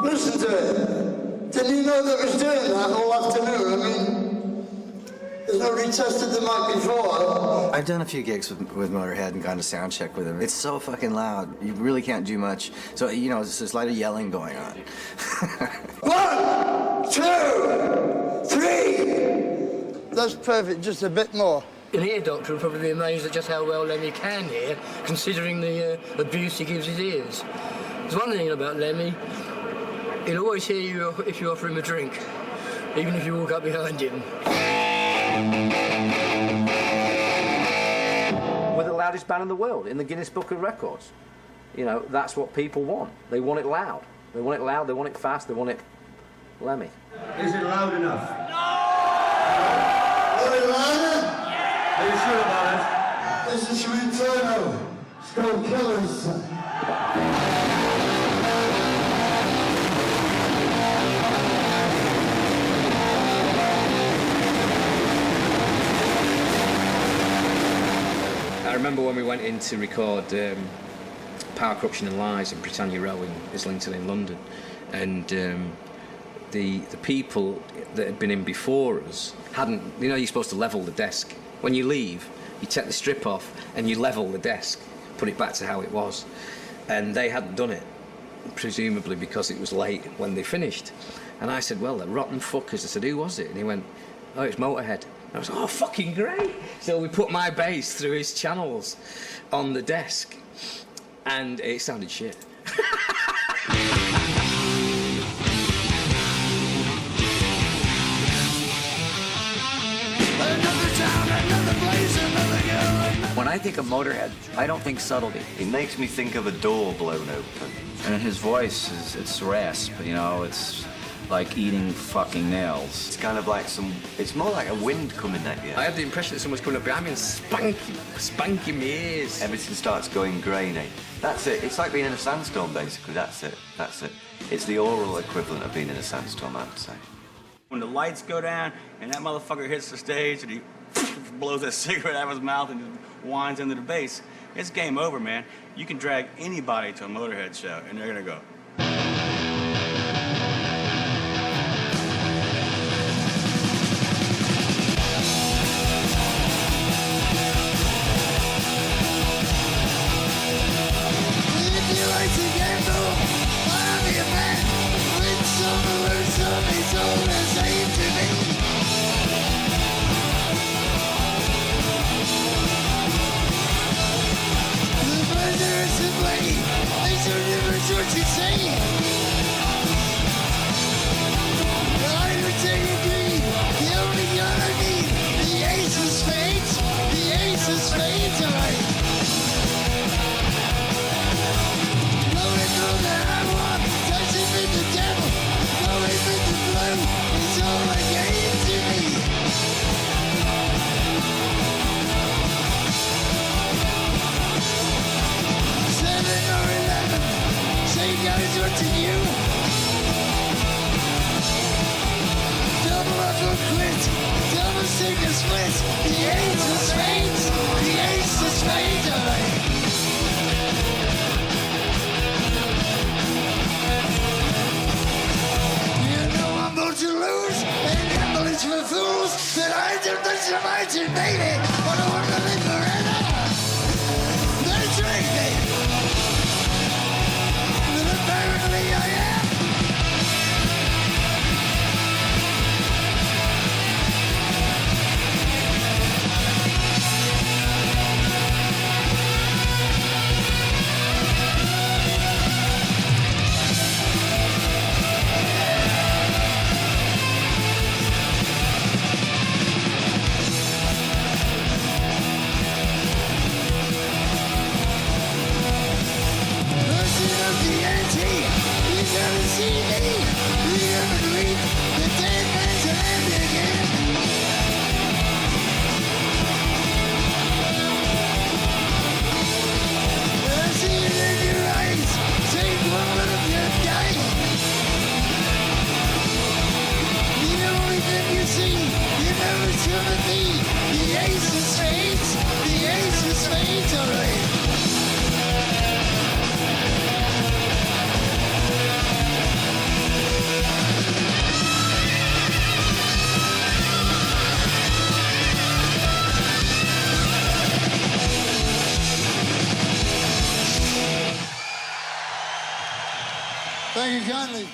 Listen to it. Didn't you know that was doing that all afternoon? I mean, there's nobody tested the mic before. I've done a few gigs with Motörhead and gone to sound check with them. It's so fucking loud. You really can't do much. So, you know, there's a lot of yelling going on. 1, 2, 3. That's perfect. Just a bit more. An ear doctor would probably be amazed at just how well Lemmy can hear, considering the abuse he gives his ears. There's one thing about Lemmy, he'll always hear you if you offer him a drink, even if you walk up behind him. We're the loudest band in the world, in the Guinness Book of Records. You know, that's what people want. They want it loud. They want it loud, they want it fast, they want it Lemmy. Is it loud enough? Are you louder? Are you sure about it? This is your Inferno. Skull Killers. I remember when we went in to record Power, Corruption and Lies in Britannia Row in Islington in London, and the people that had been in before us hadn't. You know, you're supposed to level the desk. When you leave, you take the strip off and you level the desk, put it back to how it was. And they hadn't done it, presumably because it was late when they finished. And I said, well, they're rotten fuckers. I said, who was it? And he went, oh, it's Motörhead. And I was like, oh, fucking great. So we put my bass through his channels on the desk, and it sounded shit. When I think of Motörhead, I don't think subtlety. It makes me think of a door blown open. And his voice it's rasp, you know, it's like eating fucking nails. It's kind of like it's more like a wind coming at you. I had the impression that someone's coming up behind me and spanking my ears. Everything starts going grainy. That's it. It's like being in a sandstorm, basically. That's it. It's the oral equivalent of being in a sandstorm, I would say. When the lights go down and that motherfucker hits the stage and he blows a cigarette out of his mouth and just whines into the bass, it's game over, man. You can drag anybody to a Motörhead show and they're gonna go. Thank you kindly.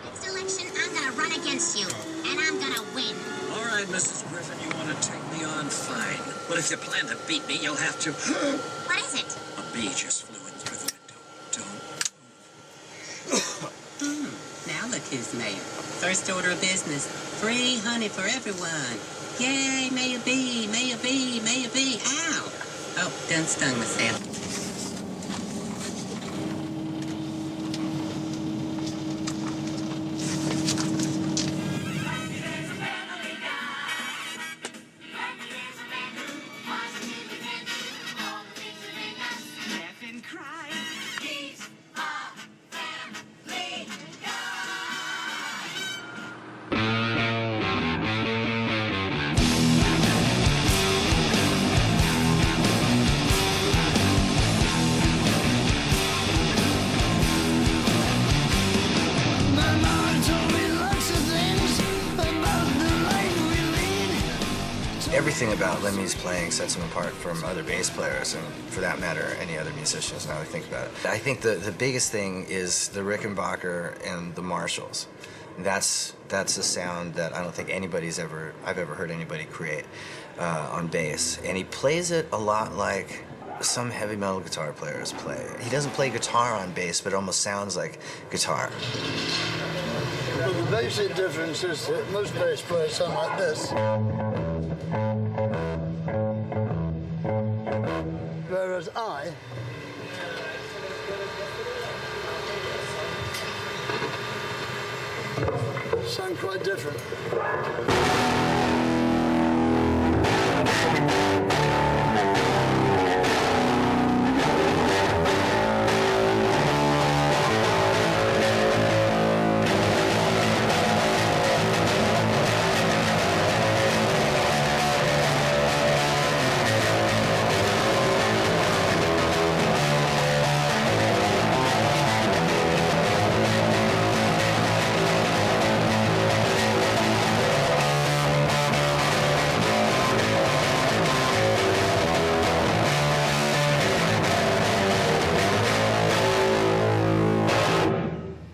Next election, I'm gonna run against you, and I'm gonna win. All right, Mrs. Griffin, you want to take me on? Fine. But if you plan to beat me, you'll have to... What is it? A bee just flew in through the window. Don't. Mr. Mayor. First order of business, free honey for everyone. Yay, Mayor B, Mayor B, Mayor B. Ow! Oh, done stung myself. Everything about Lemmy's playing sets him apart from other bass players, and for that matter, any other musicians, now that I think about it. I think the biggest thing is the Rickenbacker and the Marshalls. That's a sound that I don't think I've ever heard anybody create on bass. And he plays it a lot like some heavy metal guitar players play. He doesn't play guitar on bass, but it almost sounds like guitar. Well, the basic difference is that most bass players sound like this. Whereas I sound quite different.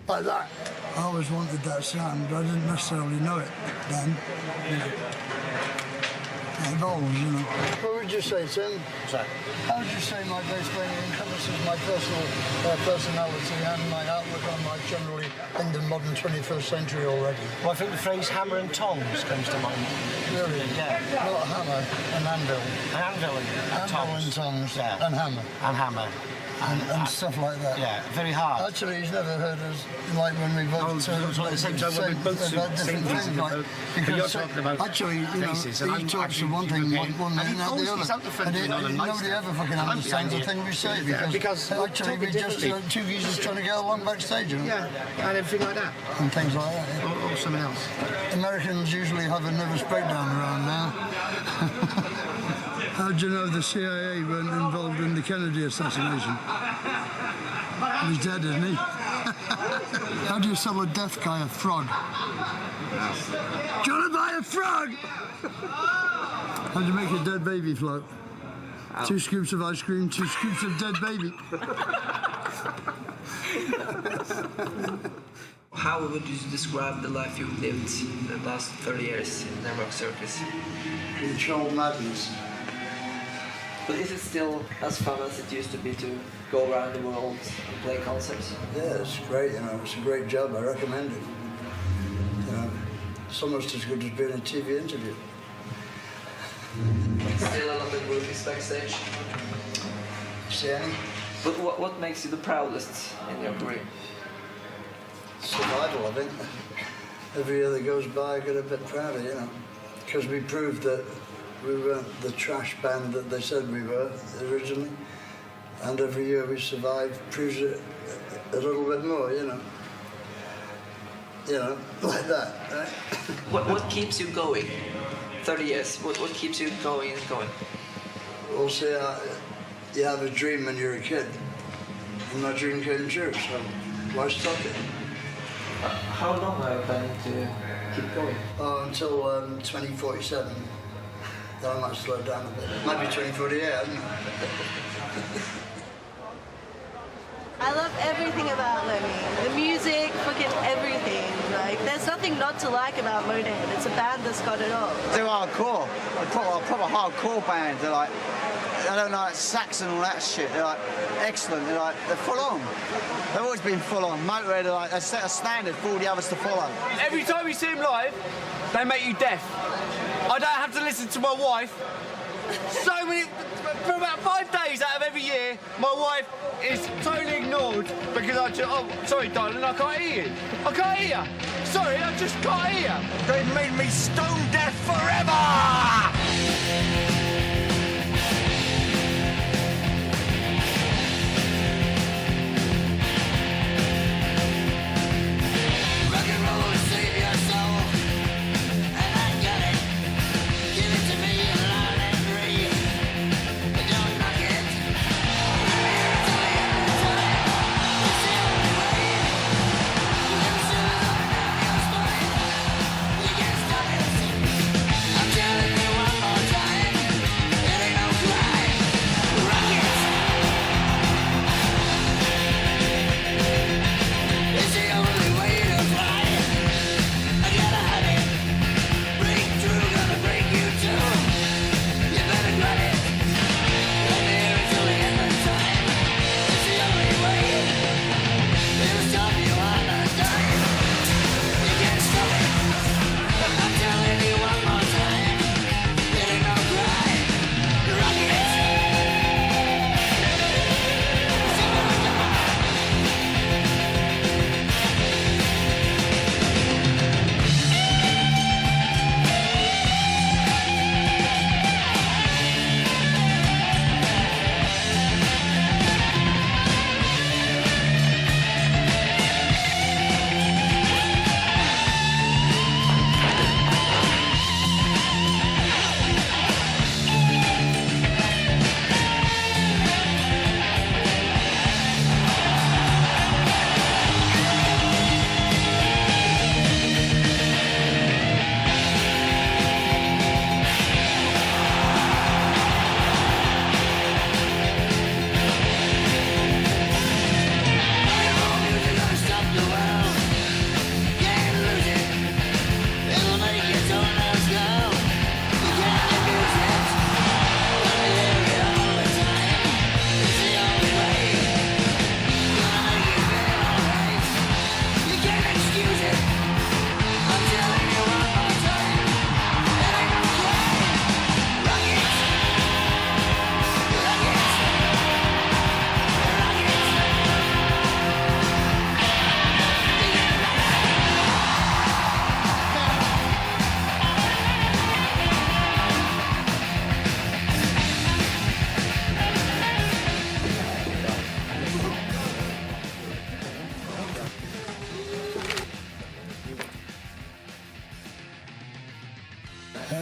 Like that. I always wanted that sound, but I didn't necessarily know it then. You know. It evolves, you know. What would you say, Tim? Sorry? How would you say my bass playing encompasses my personal personality and my outlook on life generally in the modern 21st century already? Well, I think the phrase hammer and tongs comes to mind. Really? Yeah. Not hammer and anvil. An anvil and tongs. And tongs. Yeah. And hammer. And hammer. And stuff like that. Yeah, very hard. Actually, he's never heard us, like when we both at the same time when we both about different things. Like, but you're talking about actually, you know, bases, he talks of one thing one minute, not the other. And nobody ever fucking understands the thing we say because actually we just two geezers trying to get along backstage, you know? Yeah, and everything like that. And things like that. Yeah. Or something else. Americans usually have a nervous breakdown around now. How do you know the CIA weren't involved in the Kennedy assassination? He's dead, isn't he? How do you sell a death guy a frog? Do you want to buy a frog? How do you make a dead baby float? 2 scoops of ice cream, 2 scoops of dead baby. How would you describe the life you've lived in the last 30 years in the rock circus? Controlled madness. But is it still as fun as it used to be to go around the world and play concerts? Yeah, it's great, you know, it's a great job, I recommend it. You know, it's almost as good as being a TV interview. Still a lot of groupies backstage? See any? But what makes you the proudest in your career? Survival, I think. Every year that goes by, I get a bit prouder, you know, because we proved that we weren't the trash band that they said we were originally, and every year we survive proves it a little bit more, you know. You know, like that, right? What keeps you going? 30 years. What keeps you going and going? Well, see, you have a dream when you're a kid, and my dream came true, so why stop it? How long are you planning to keep going? Oh, until 2047. Then I might slow down a bit. Might be 2048, I don't know. I love everything about Lemmy. The music, fucking everything. Like, there's nothing not to like about Motörhead. It's a band that's got it all. They're hardcore. They're proper hardcore bands. They're like I don't like sax and all that shit. They're like excellent. They're full on. They've always been full on. Motörhead are like they set a standard for all the others to follow. Every time you see them live, they make you deaf. I don't have to listen to my wife. So many, for about 5 days out of every year, my wife is totally ignored because I just, oh, sorry, darling, I can't hear you. I can't hear you. Sorry, I just can't hear you. They've made me stone deaf forever!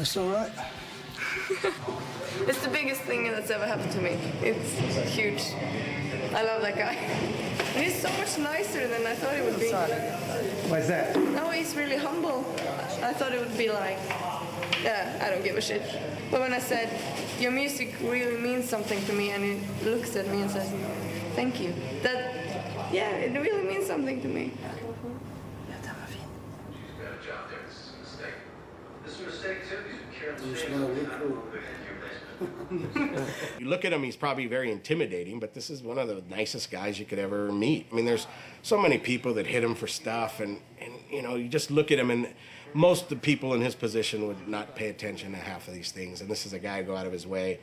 That's all right. It's the biggest thing that's ever happened to me. It's huge. I love that guy. And he's so much nicer than I thought he would be. Why's that? No, he's really humble. I thought it would be like, yeah, I don't give a shit. But when I said, your music really means something to me, and he looks at me and says, thank you. That, yeah, it really means something to me. You look at him, he's probably very intimidating, but this is one of the nicest guys you could ever meet. I mean, there's so many people that hit him for stuff, and you know, you just look at him, and most of the people in his position would not pay attention to half of these things, and this is a guy who go out of his way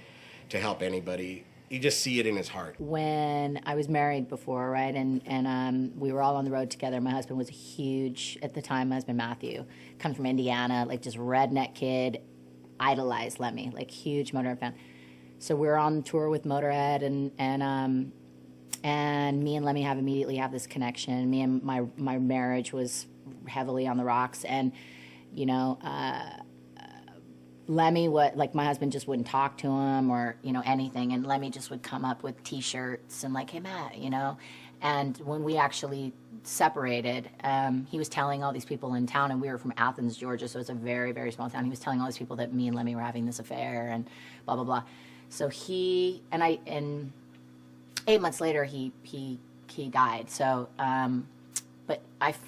to help anybody. You just see it in his heart. When I was married before, right, and we were all on the road together, my husband was a huge, at the time, my husband Matthew, comes from Indiana, like just redneck kid, idolized Lemmy, like huge Motörhead fan. So we were on tour with Motörhead, and me and Lemmy immediately have this connection. Me and my marriage was heavily on the rocks, and you know, Lemmy would, like, my husband just wouldn't talk to him or, you know, anything, and Lemmy just would come up with T-shirts and like, hey, Matt, you know. And when we actually separated, he was telling all these people in town, and we were from Athens, Georgia, so it's a very, very small town. He was telling all these people that me and Lemmy were having this affair and blah, blah, blah. So he, and 8 months later, he died. So, but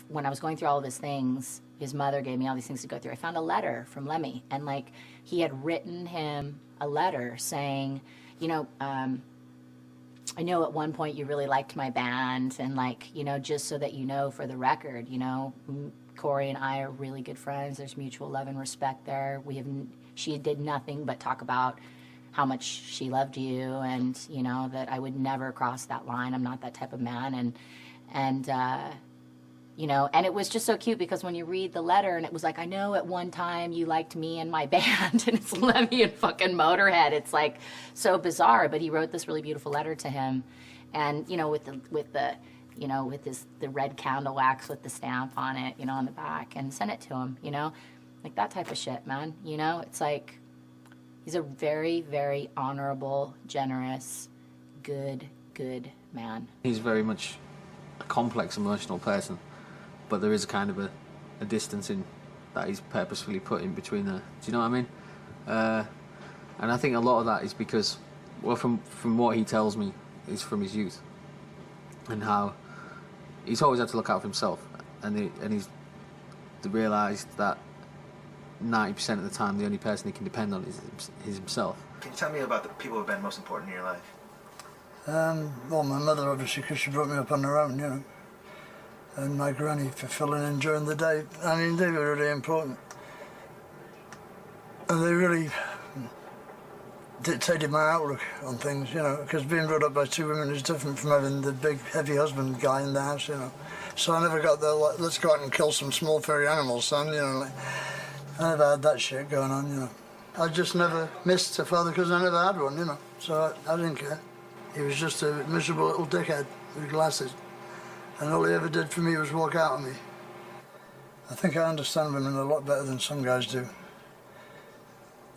when I was going through all of his things, his mother gave me all these things to go through. I found a letter from Lemmy, and like he had written him a letter saying, you know, I know at one point you really liked my band, and like, you know, just so that you know, for the record, you know, Corey and I are really good friends. There's mutual love and respect there. She did nothing but talk about how much she loved you, and you know that I would never cross that line. I'm not that type of man, and you know, and it was just so cute because when you read the letter, and it was like, I know at one time you liked me and my band, and it's Lemmy and fucking Motörhead. It's like so bizarre, but he wrote this really beautiful letter to him, and you know, with the you know, with the red candle wax with the stamp on it, you know, on the back, and sent it to him, you know, like that type of shit, man. You know, it's like he's a very, very honorable, generous, good man. He's very much a complex, emotional person, but there is a kind of a distance in that he's purposefully put in between there. Do you know what I mean? And I think a lot of that is because, well, from what he tells me, is from his youth, and how he's always had to look out for himself, and he's realised that 90% of the time the only person he can depend on is himself. Can you tell me about the people who've been most important in your life? Well, my mother, obviously, because she brought me up on her own, you know, and my granny for filling in during the day. I mean, they were really important, and they really dictated my outlook on things, you know, because being brought up by two women is different from having the big, heavy husband guy in the house, you know. So I never got the, like, let's go out and kill some small furry animals, son, you know, like, I never had that shit going on, you know. I just never missed a father because I never had one, you know, so I didn't care. He was just a miserable little dickhead with glasses, and all he ever did for me was walk out on me. I think I understand women a lot better than some guys do.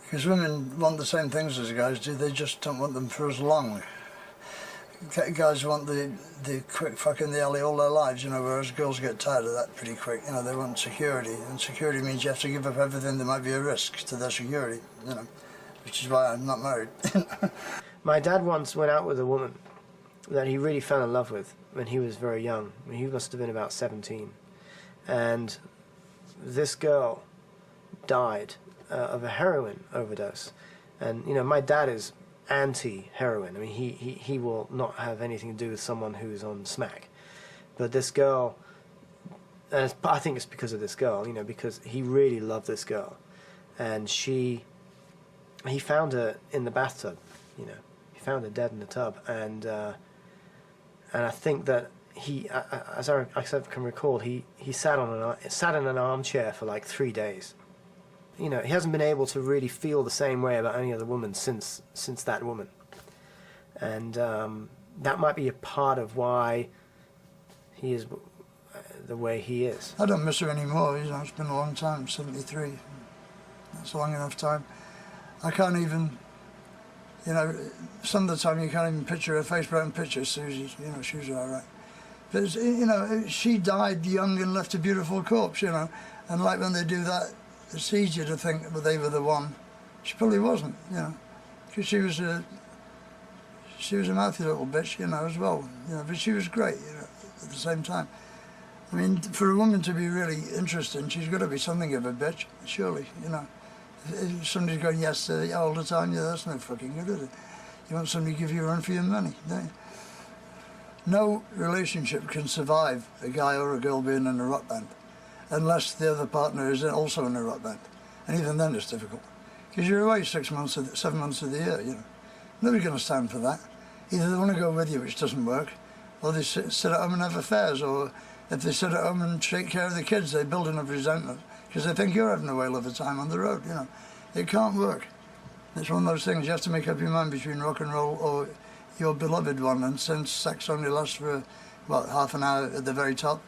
Because women want the same things as guys do, they just don't want them for as long. Guys want the quick fuck in the alley all their lives, you know, whereas girls get tired of that pretty quick. You know, they want security, and security means you have to give up everything that might be a risk to their security, you know, which is why I'm not married. My dad once went out with a woman that he really fell in love with when he was very young. I mean, he must have been about 17. And this girl died of a heroin overdose. And, you know, my dad is anti-heroin. I mean, he will not have anything to do with someone who's on smack. But this girl, and I think it's because of this girl, you know, because he really loved this girl. And he found her in the bathtub, you know. He found her dead in the tub. And I think that he, as I can recall, he sat in an armchair for like 3 days. You know, he hasn't been able to really feel the same way about any other woman since that woman. And that might be a part of why he is the way he is. I don't miss her anymore, you know, it's been a long time, 73. That's a long enough time. I can't even, you know, some of the time you can't even picture her face, but I can picture Susie, you know, she was all right. But, you know, she died young and left a beautiful corpse, you know, and like when they do that, it's easier to think that they were the one. She probably wasn't, you know, because she was a mouthy little bitch, you know, as well, you know, but she was great, you know, at the same time. I mean, for a woman to be really interesting, she's got to be something of a bitch, surely, you know. If somebody's going yes all the time, yeah, that's no fucking good, is it? You want somebody to give you a run for your money, don't you? No relationship can survive a guy or a girl being in a rock band unless the other partner is also in a rock band. And even then it's difficult. Because you're away 7 months of the year, you know. Nobody's going to stand for that. Either they want to go with you, which doesn't work, or they sit at home and have affairs, or if they sit at home and take care of the kids, they build enough resentment because they think you're having a whale of a time on the road, you know. It can't work. It's one of those things, you have to make up your mind between rock and roll or your beloved one, and since sex only lasts for, what, half an hour at the very top,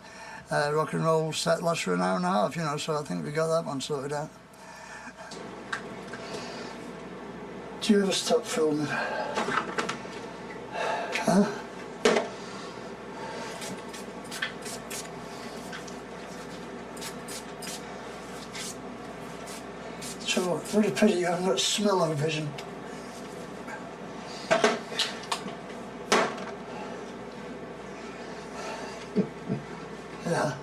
rock and roll set lasts for an hour and a half, you know, so I think we got that one sorted out. Do you ever stop filming? Huh? So, what a pity you haven't got smell-o-vision. Yeah.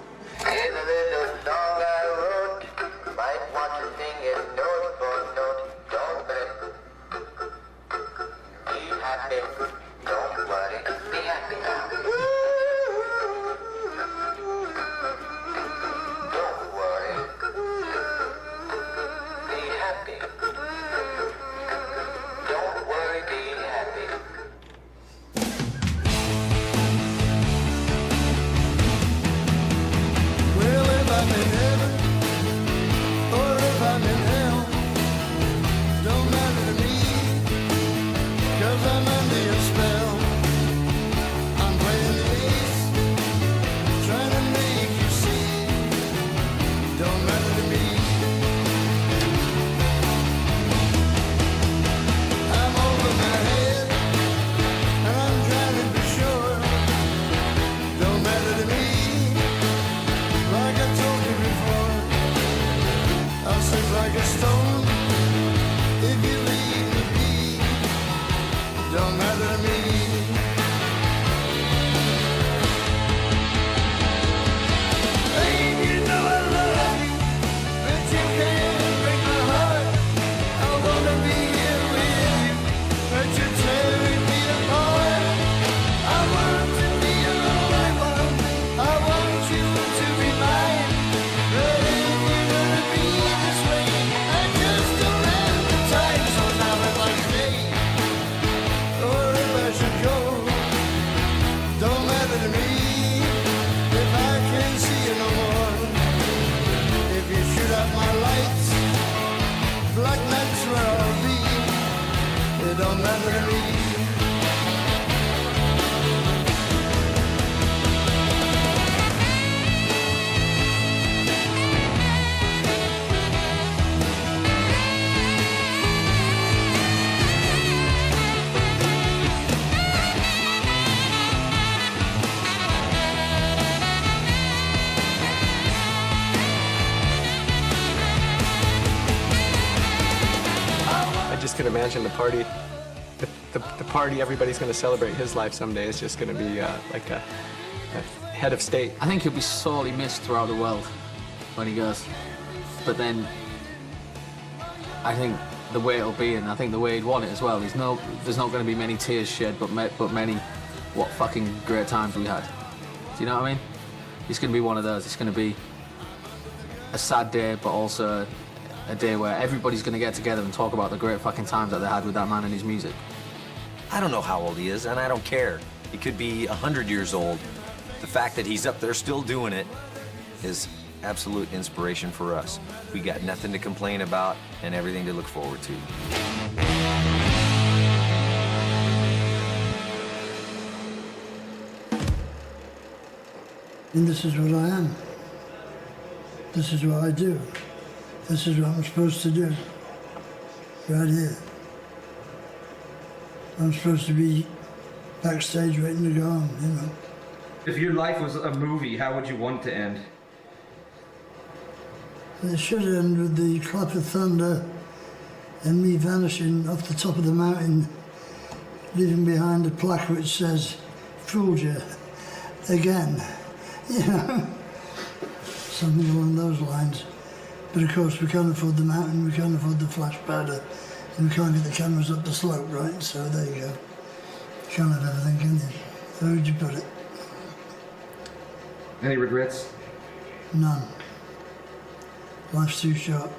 I just can imagine the party, the party everybody's going to celebrate his life someday is just going to be like a head of state. I think he'll be sorely missed throughout the world when he goes. But then I think the way it'll be, and I think the way he'd want it as well, there's not going to be many tears shed, but many, what fucking great times we had. Do you know what I mean? It's going to be one of those. It's going to be a sad day, but also a day where everybody's going to get together and talk about the great fucking times that they had with that man and his music. I don't know how old he is, and I don't care. He could be 100 years old. The fact that he's up there still doing it is absolute inspiration for us. We got nothing to complain about and everything to look forward to. And this is what I am. This is what I do. This is what I'm supposed to do. Right here. I'm supposed to be backstage waiting to go on, you know. If your life was a movie, how would you want it to end? It should end with the clap of thunder and me vanishing off the top of the mountain, leaving behind a plaque which says, "Fooled you again." You know? Something along those lines. But of course we can't afford the mountain, we can't afford the flash powder, and we can't get the cameras up the slope, right? So there you go. You can't have everything, can you? Where would you put it? Any regrets? None. Life's too short.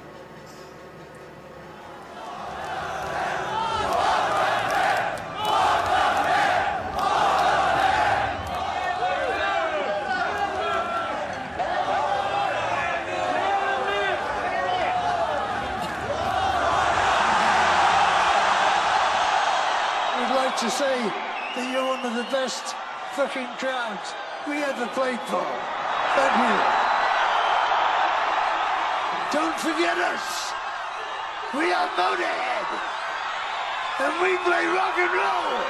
To say that you're one of the best fucking crowds we ever played for. Thank you. Don't forget us. We are Motörhead, and we play rock and roll.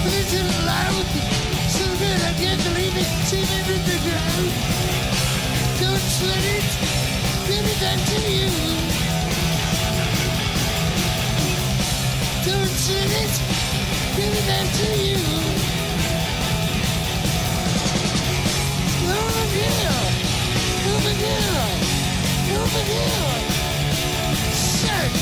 Little loud, so that I can't believe it, see me in the ground. Don't sweat it, give it back to you. Don't sweat it, give it back to you. Over here, over here, over here. Search.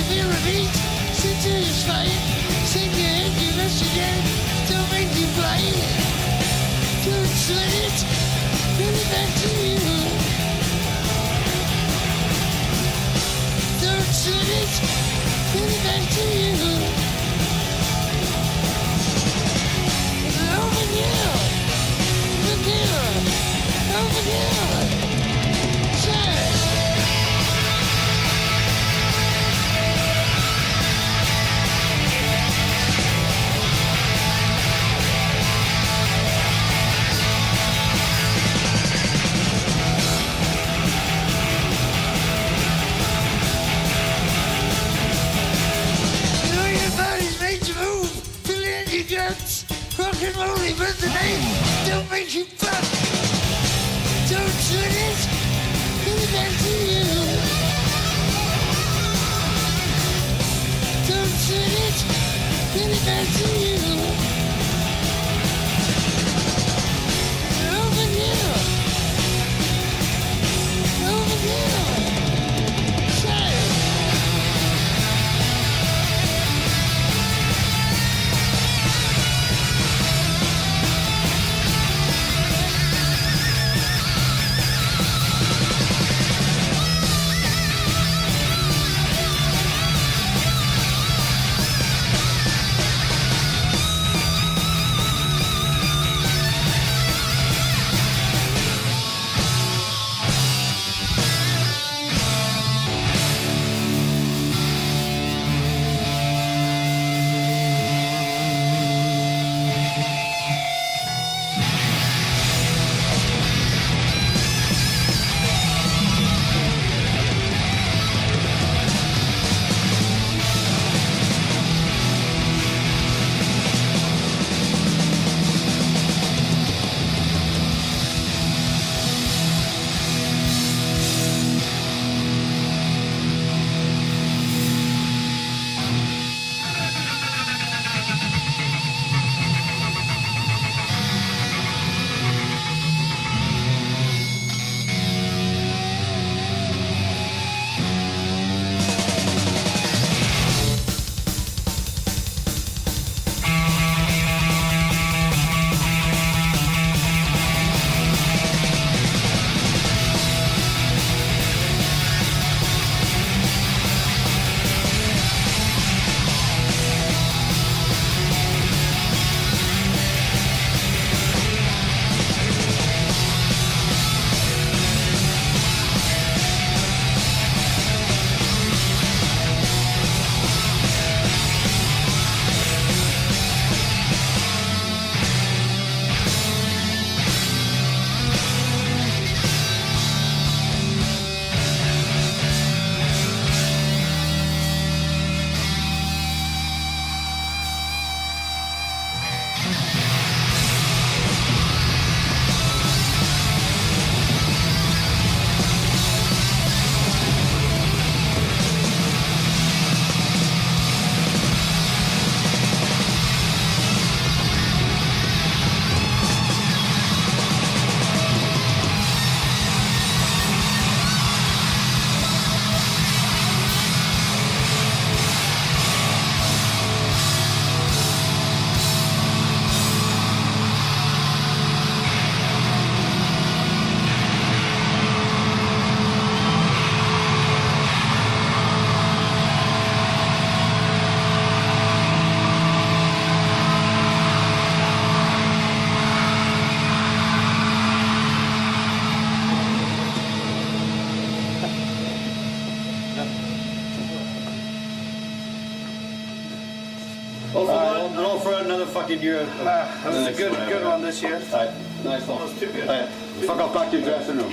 Feel a beat, sit to your spine, sing your head, you rest again, don't make you fly. Don't sweat it, give it back to you. Don't sweat it, give it back to you. Over here, over here, over here. Cheers. Rock and rolling, but the name don't make you fuck. Don't sweat it, give it back to you. Don't sweat it, give it back to you. Over here, over here. Child. All for one, and all for another fucking year. That was a good one this year. Right. Nice one. That was too good. Right. Fuck off back to your dressing room.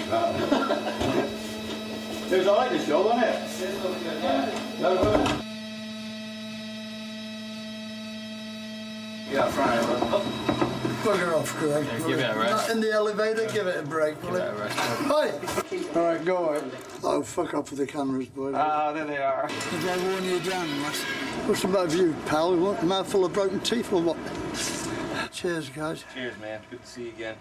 It was alright this show, wasn't it? Yeah, Friday. Bugger off, Craig. Yeah, give it a rest. Not in the elevator, give it a break. Give it a rest. Hey! Alright, go on. Oh, fuck off with the cameras, boys. Ah, there they are. Did I warn you down, Russ? What's the matter with you, pal? You want a mouthful of broken teeth or what? Cheers, guys. Cheers, man. Good to see you again.